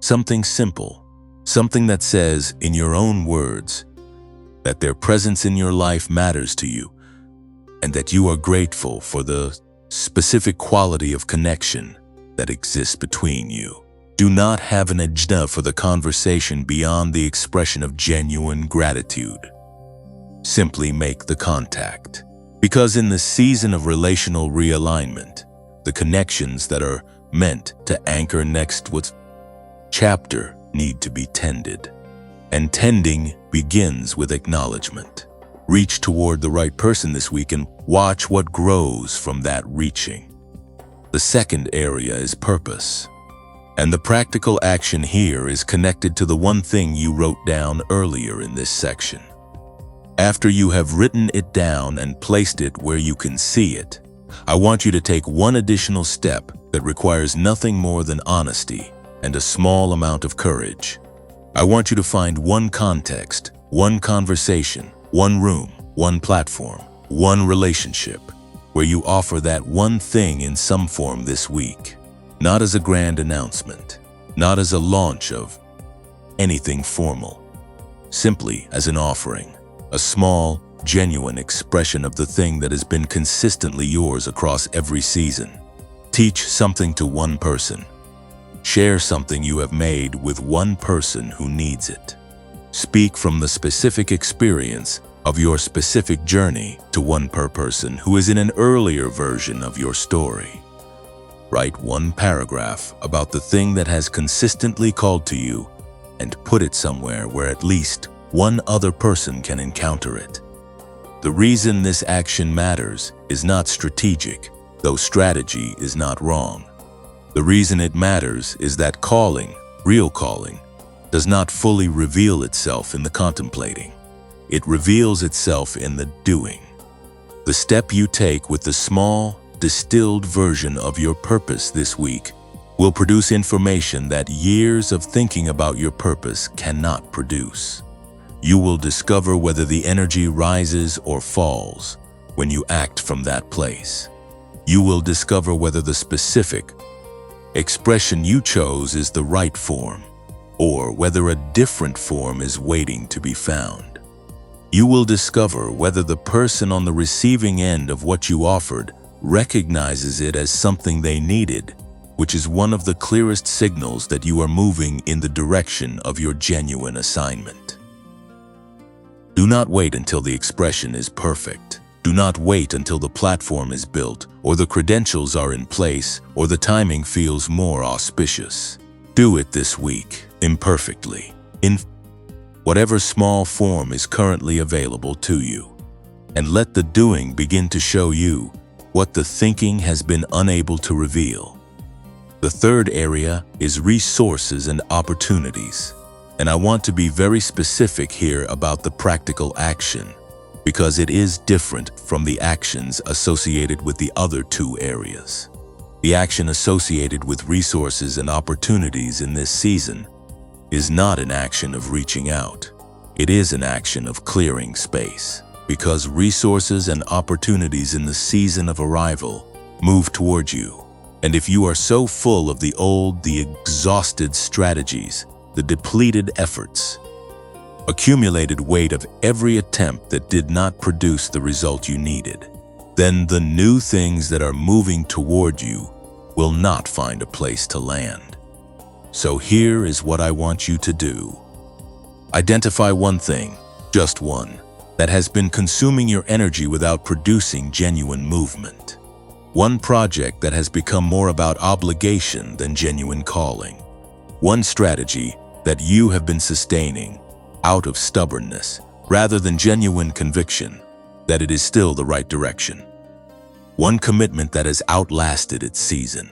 Something simple, something that says, in your own words, that their presence in your life matters to you and that you are grateful for the specific quality of connection that exists between you. Do not have an agenda for the conversation beyond the expression of genuine gratitude. Simply make the contact. Because in the season of relational realignment, the connections that are meant to anchor next what's chapter need to be tended. And tending begins with acknowledgement. Reach toward the right person this week and watch what grows from that reaching. The second area is purpose. And the practical action here is connected to the one thing you wrote down earlier in this section. After you have written it down and placed it where you can see it, I want you to take one additional step that requires nothing more than honesty and a small amount of courage. I want you to find one context, One conversation, one room, one platform, one relationship, where you offer that one thing in some form this week. Not as a grand announcement, not as a launch of anything formal, simply as an offering, a small, genuine expression of the thing that has been consistently yours across every season. Teach something to one person. Share something you have made with one person who needs it. Speak from the specific experience of your specific journey to one person who is in an earlier version of your story. Write one paragraph about the thing that has consistently called to you and put it somewhere where at least one other person can encounter it. The reason this action matters is not strategic, though strategy is not wrong. The reason it matters is that calling, real calling, does not fully reveal itself in the contemplating. It reveals itself in the doing. The step you take with the small, distilled version of your purpose this week will produce information that years of thinking about your purpose cannot produce. You will discover whether the energy rises or falls when you act from that place. You will discover whether the specific expression you chose is the right form, or whether a different form is waiting to be found. You will discover whether the person on the receiving end of what you offered recognizes it as something they needed, which is one of the clearest signals that you are moving in the direction of your genuine assignment. Do not wait until the expression is perfect. Do not wait until the platform is built, or the credentials are in place, or the timing feels more auspicious. Do it this week, imperfectly, in whatever small form is currently available to you, and let the doing begin to show you what the thinking has been unable to reveal. The third area is resources and opportunities, and I want to be very specific here about the practical action, because it is different from the actions associated with the other two areas. The action associated with resources and opportunities in this season is not an action of reaching out. It is an action of clearing space, because resources and opportunities in the season of arrival move towards you. And if you are so full of the old, the exhausted strategies, the depleted efforts, accumulated weight of every attempt that did not produce the result you needed, then the new things that are moving toward you will not find a place to land. So here is what I want you to do. Identify one thing, just one, that has been consuming your energy without producing genuine movement. One project that has become more about obligation than genuine calling. One strategy that you have been sustaining out of stubbornness rather than genuine conviction that it is still the right direction. One commitment that has outlasted its season,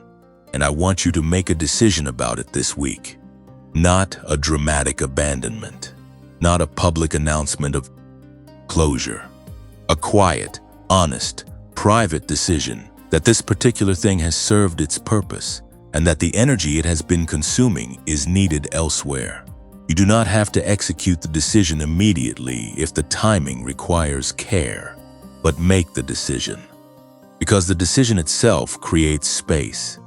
and I want you to make a decision about it this week. Not a dramatic abandonment, not a public announcement of closure. A quiet, honest, private decision that this particular thing has served its purpose and that the energy it has been consuming is needed elsewhere. You do not have to execute the decision immediately if the timing requires care, but make the decision. Because the decision itself creates space,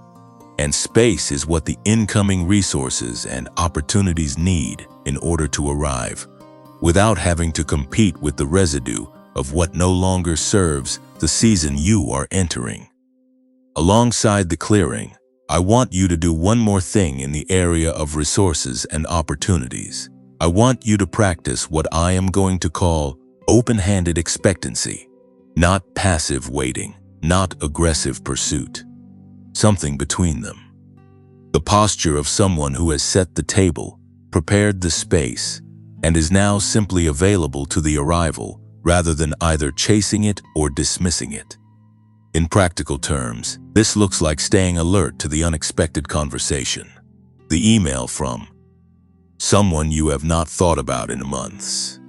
and space is what the incoming resources and opportunities need in order to arrive, without having to compete with the residue of what no longer serves the season you are entering. Alongside the clearing, I want you to do one more thing in the area of resources and opportunities. I want you to practice what I am going to call open-handed expectancy, not passive waiting, not aggressive pursuit. Something between them. The posture of someone who has set the table, prepared the space, and is now simply available to the arrival rather than either chasing it or dismissing it. In practical terms, this looks like staying alert to the unexpected conversation, the email from someone you have not thought about in months,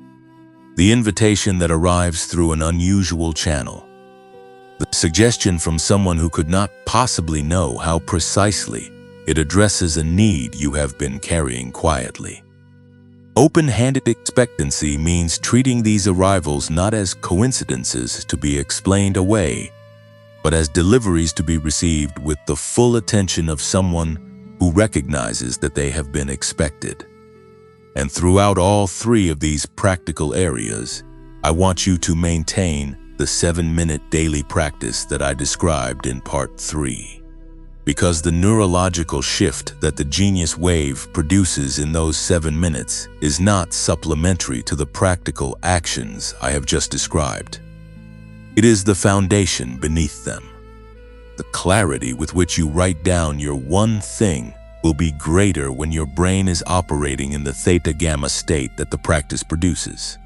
the invitation that arrives through an unusual channel, the suggestion from someone who could not possibly know how precisely it addresses a need you have been carrying quietly. Open-handed expectancy means treating these arrivals not as coincidences to be explained away, but as deliveries to be received with the full attention of someone who recognizes that they have been expected. And throughout all three of these practical areas, I want you to maintain the 7-minute daily practice that I described in part 3. Because the neurological shift that the genius wave produces in those 7 minutes is not supplementary to the practical actions I have just described. It is the foundation beneath them. The clarity with which you write down your one thing will be greater when your brain is operating in the theta gamma state that the practice produces.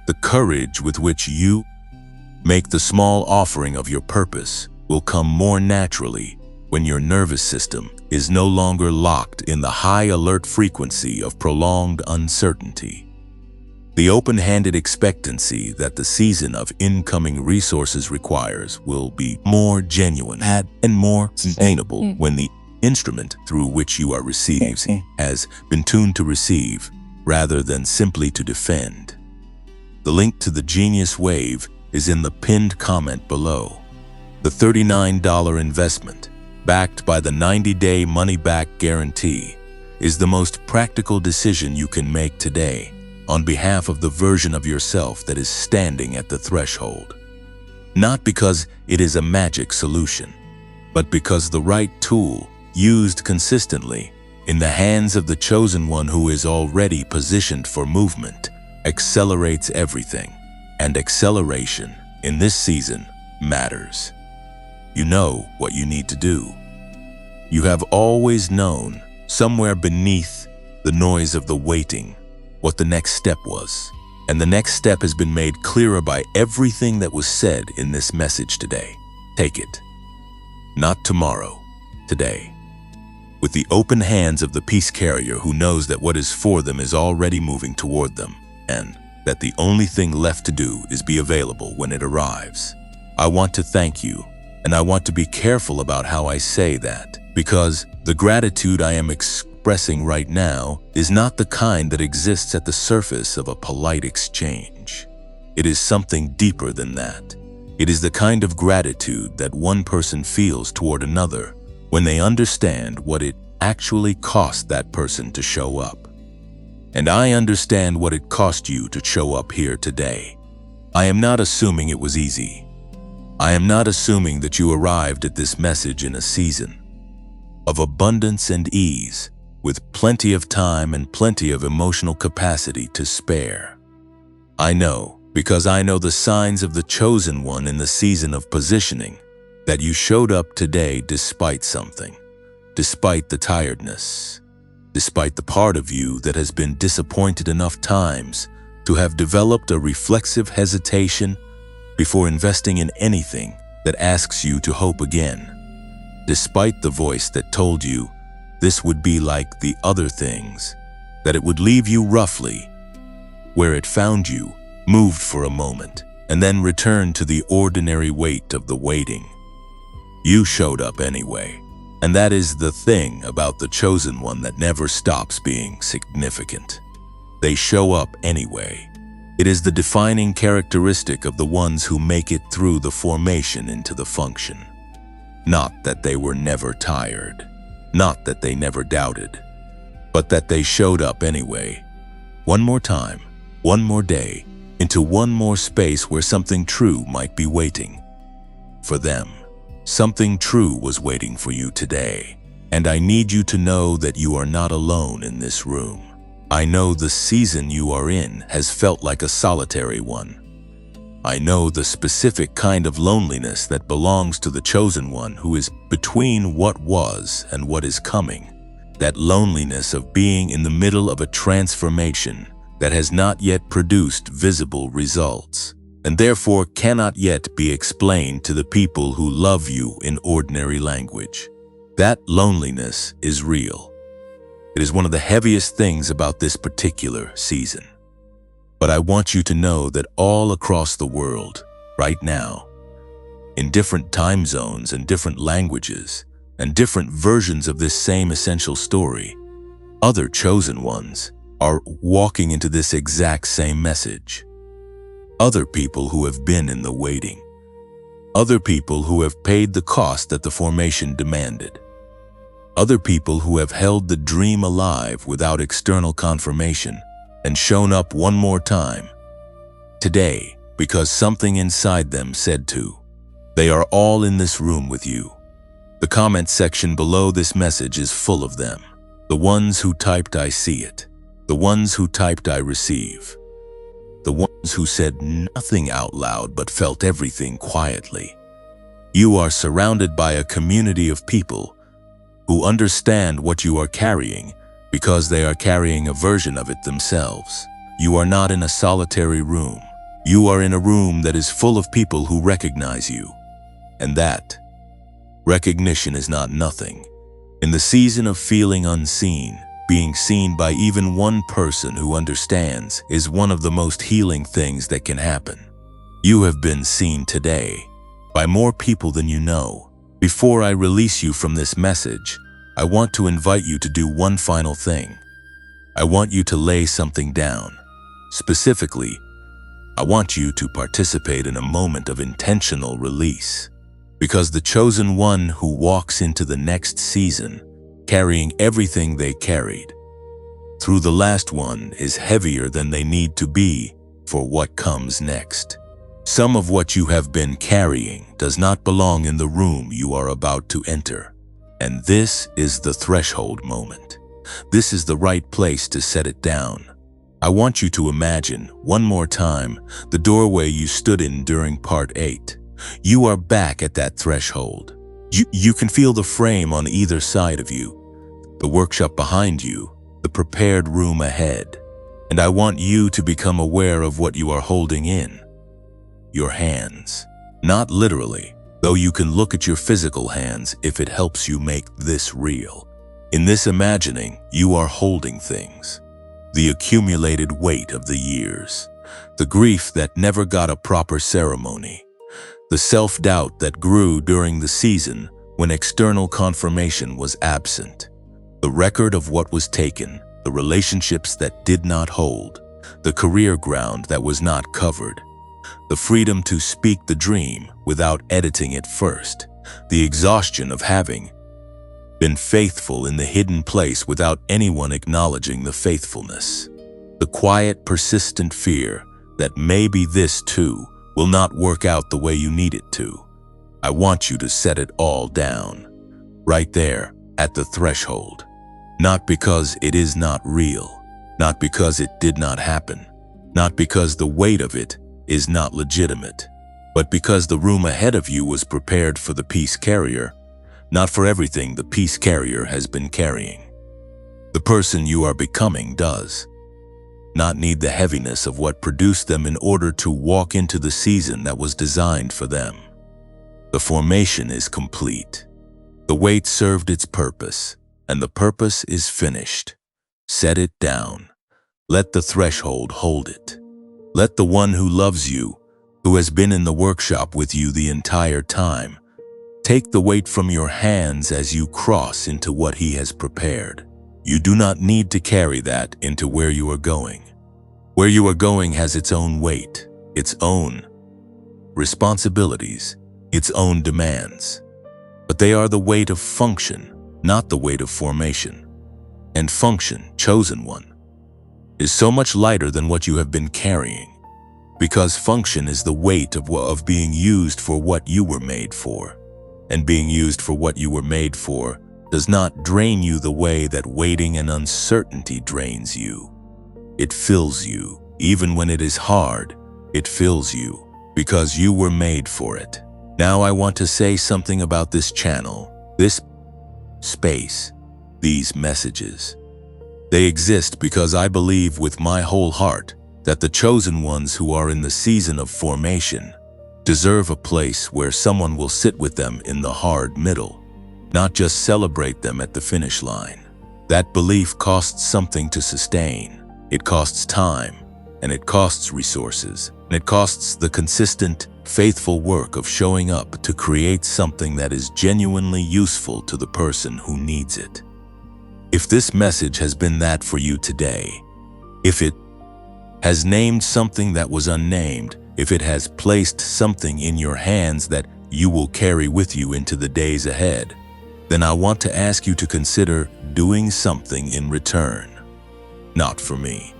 The courage with which you make the small offering of your purpose will come more naturally when your nervous system is no longer locked in the high alert frequency of prolonged uncertainty. The open-handed expectancy that the season of incoming resources requires will be more genuine and more sustainable when the instrument through which you are received has been tuned to receive rather than simply to defend. The link to the Genius Wave is in the pinned comment below. The $39 investment, backed by the 90-day money-back guarantee, is the most practical decision you can make today on behalf of the version of yourself that is standing at the threshold. Not because it is a magic solution, but because the right tool, used consistently in the hands of the chosen one who is already positioned for movement, accelerates everything. And acceleration in this season matters. You know what you need to do. You have always known, somewhere beneath the noise of the waiting, what the next step was. And the next step has been made clearer by everything that was said in this message today. Take it. Not tomorrow, today. With the open hands of the peace carrier who knows that what is for them is already moving toward them, and that the only thing left to do is be available when it arrives. I want to thank you, and I want to be careful about how I say that, because the gratitude I am expressing right now is not the kind that exists at the surface of a polite exchange. It is something deeper than that. It is the kind of gratitude that one person feels toward another when they understand what it actually cost that person to show up. And I understand what it cost you to show up here today. I am not assuming it was easy. I am not assuming that you arrived at this message in a season of abundance and ease, with plenty of time and plenty of emotional capacity to spare. I know, because I know the signs of the chosen one in the season of positioning, that you showed up today despite something, despite the tiredness, despite the part of you that has been disappointed enough times to have developed a reflexive hesitation before investing in anything that asks you to hope again, despite the voice that told you this would be like the other things, that it would leave you roughly where it found you, moved for a moment, and then returned to the ordinary weight of the waiting. You showed up anyway, and that is the thing about the chosen one that never stops being significant. They show up anyway. It is the defining characteristic of the ones who make it through the formation into the function. Not that they were never tired, not that they never doubted, but that they showed up anyway. One more time, one more day, into one more space where something true might be waiting for them. Something true was waiting for you today, and I need you to know that you are not alone in this room. I know the season you are in has felt like a solitary one. I know the specific kind of loneliness that belongs to the chosen one who is between what was and what is coming. That loneliness of being in the middle of a transformation that has not yet produced visible results, and therefore cannot yet be explained to the people who love you in ordinary language. That loneliness is real. It is one of the heaviest things about this particular season. But I want you to know that all across the world, right now, in different time zones and different languages, and different versions of this same essential story, other chosen ones are walking into this exact same message. Other people who have been in the waiting. Other people who have paid the cost that the formation demanded. Other people who have held the dream alive without external confirmation and shown up one more time. Today, because something inside them said to. They are all in this room with you. The comment section below this message is full of them. The ones who typed "I see it." The ones who typed "I receive." The ones who said nothing out loud but felt everything quietly. You are surrounded by a community of people who understand what you are carrying because they are carrying a version of it themselves. You are not in a solitary room. You are in a room that is full of people who recognize you. And that recognition is not nothing. In the season of feeling unseen, being seen by even one person who understands is one of the most healing things that can happen. You have been seen today by more people than you know. Before I release you from this message, I want to invite you to do one final thing. I want you to lay something down. Specifically, I want you to participate in a moment of intentional release. Because the chosen one who walks into the next season carrying everything they carried through the last one is heavier than they need to be for what comes next. Some of what you have been carrying does not belong in the room you are about to enter. And this is the threshold moment. This is the right place to set it down. I want you to imagine, one more time, the doorway you stood in during part 8. You are back at that threshold. You can feel the frame on either side of you, the workshop behind you, the prepared room ahead. And I want you to become aware of what you are holding in. Your hands. Not literally, though you can look at your physical hands if it helps you make this real. In this imagining, you are holding things. The accumulated weight of the years. The grief that never got a proper ceremony. The self-doubt that grew during the season when external confirmation was absent. The record of what was taken, the relationships that did not hold, the career ground that was not covered, the freedom to speak the dream without editing it first, the exhaustion of having been faithful in the hidden place without anyone acknowledging the faithfulness, the quiet, persistent fear that maybe this too will not work out the way you need it to. I want you to set it all down, right there at the threshold. Not because it is not real, not because it did not happen, not because the weight of it is not legitimate, but because the room ahead of you was prepared for the peace carrier, not for everything the peace carrier has been carrying. The person you are becoming does not need the heaviness of what produced them in order to walk into the season that was designed for them. The formation is complete. The weight served its purpose, and the purpose is finished. Set it down. Let the threshold hold it. Let the one who loves you, who has been in the workshop with you the entire time, take the weight from your hands as you cross into what he has prepared. You do not need to carry that into where you are going. Where you are going has its own weight, its own responsibilities, its own demands. But they are the weight of function, not the weight of formation. And function, chosen one, is so much lighter than what you have been carrying, because function is the weight of being used for what you were made for. And being used for what you were made for does not drain you the way that waiting and uncertainty drains you. It fills you. Even when it is hard, it fills you because you were made for it. Now I want to say something about this channel, this space, these messages. They exist because I believe with my whole heart that the chosen ones who are in the season of formation deserve a place where someone will sit with them in the hard middle, not just celebrate them at the finish line. That belief costs something to sustain. It costs time, and it costs resources, and it costs the consistent, faithful work of showing up to create something that is genuinely useful to the person who needs it. If this message has been that for you today, If it has named something that was unnamed, if it has placed something in your hands that you will carry with you into the days ahead, then I want to ask you to consider doing something in return. Not for me,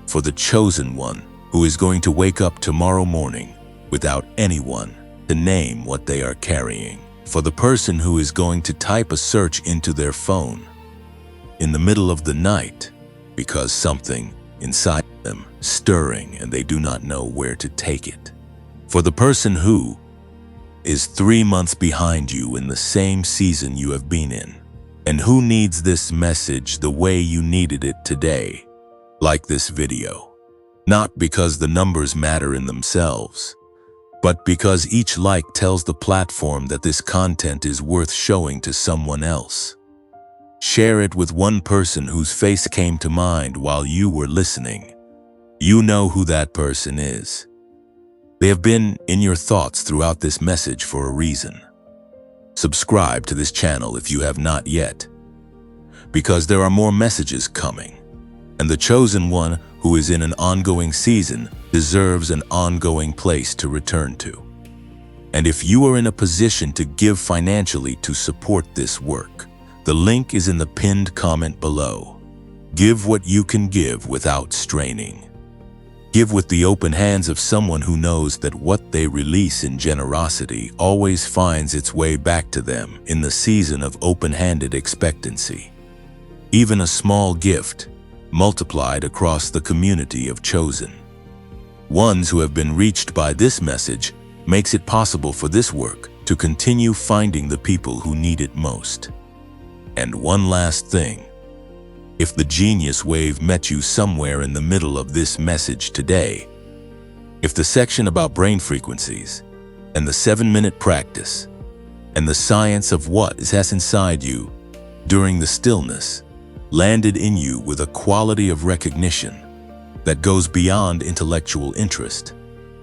for the chosen one who is going to wake up tomorrow morning without anyone to name what they are carrying, for the person who is going to type a search into their phone in the middle of the night because something inside them stirring and they do not know where to take it, for the person who is 3 months behind you in the same season you have been in, and who needs this message the way you needed it today. Like this video, not because the numbers matter in themselves, but because each like tells the platform that this content is worth showing to someone else. Share it with one person whose face came to mind while you were listening. You know who that person is. They have been in your thoughts throughout this message for a reason. Subscribe to this channel if you have not yet, because there are more messages coming, and the chosen one who is in an ongoing season deserves an ongoing place to return to. And if you are in a position to give financially to support this work, the link is in the pinned comment below. Give what you can give without straining. Give with the open hands of someone who knows that what they release in generosity always finds its way back to them in the season of open-handed expectancy. Even a small gift, multiplied across the community of chosen ones who have been reached by this message, makes it possible for this work to continue finding the people who need it most. And one last thing. If the genius wave met you somewhere in the middle of this message today, if the section about brain frequencies and the 7-minute practice and the science of what is inside you during the stillness landed in you with a quality of recognition that goes beyond intellectual interest,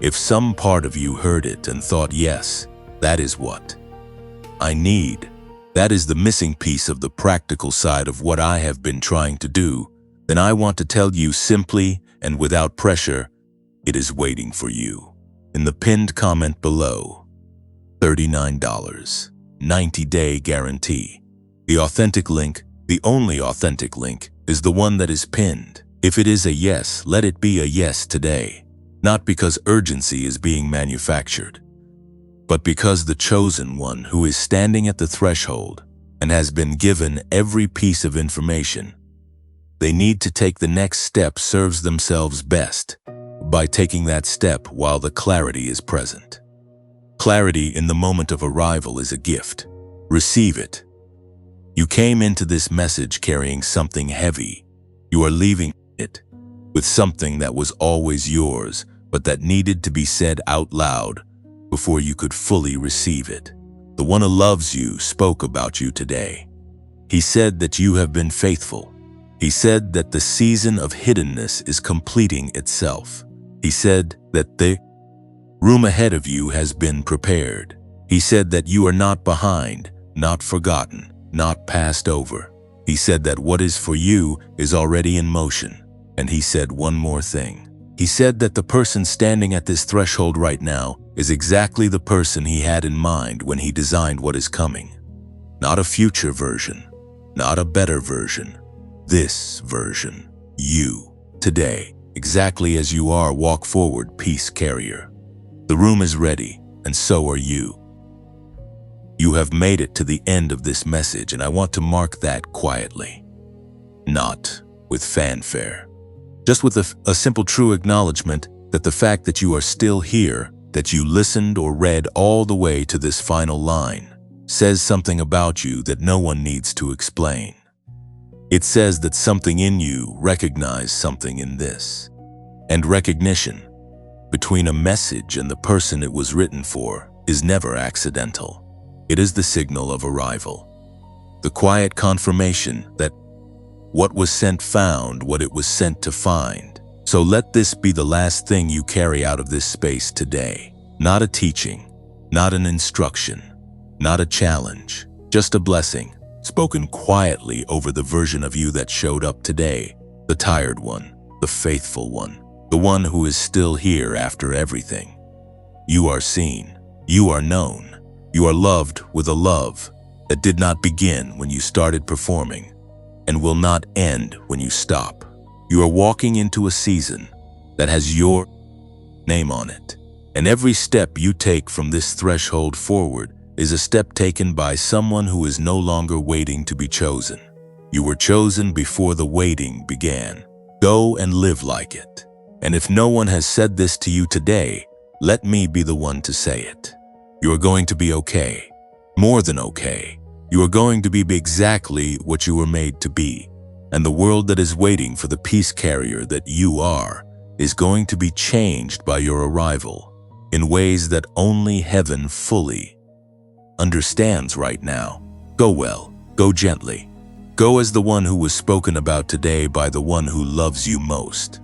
if some part of you heard it and thought, yes, that is what I need, that is the missing piece of the practical side of what I have been trying to do, then I want to tell you simply and without pressure, it is waiting for you. In the pinned comment below, $39, 90-day guarantee. The authentic link, the only authentic link, is the one that is pinned. If it is a yes, let it be a yes today. Not because urgency is being manufactured, but because the chosen one who is standing at the threshold and has been given every piece of information they need to take the next step serves themselves best by taking that step while the clarity is present. Clarity in the moment of arrival is a gift. Receive it. You came into this message carrying something heavy. You are leaving it with something that was always yours, but that needed to be said out loud before you could fully receive it. The one who loves you spoke about you today. He said that you have been faithful. He said that the season of hiddenness is completing itself. He said that the room ahead of you has been prepared. He said that you are not behind, not forgotten, not passed over. He said that what is for you is already in motion. And he said one more thing. He said that the person standing at this threshold right now is exactly the person he had in mind when he designed what is coming. Not a future version, not a better version. This version, you, today, exactly as you are, walk forward, peace carrier. The room is ready, and so are you. You have made it to the end of this message, and I want to mark that quietly. Not with fanfare. Just with a simple true acknowledgement that the fact that you are still here, that you listened or read all the way to this final line, says something about you that no one needs to explain. It says that something in you recognized something in this. And recognition, between a message and the person it was written for, is never accidental. It is the signal of arrival. The quiet confirmation that what was sent found what it was sent to find. So let this be the last thing you carry out of this space today. Not a teaching, not an instruction, not a challenge, just a blessing, spoken quietly over the version of you that showed up today, the tired one, the faithful one, the one who is still here after everything. You are seen, you are known, you are loved with a love that did not begin when you started performing and will not end when you stop. You are walking into a season that has your name on it, and every step you take from this threshold forward is a step taken by someone who is no longer waiting to be chosen. You were chosen before the waiting began. Go and live like it. And if no one has said this to you today, let me be the one to say it. You are going to be okay. More than okay. You are going to be exactly what you were made to be. And the world that is waiting for the peace carrier that you are is going to be changed by your arrival in ways that only heaven fully understands right now. Go well, go gently. Go as the one who was spoken about today by the one who loves you most.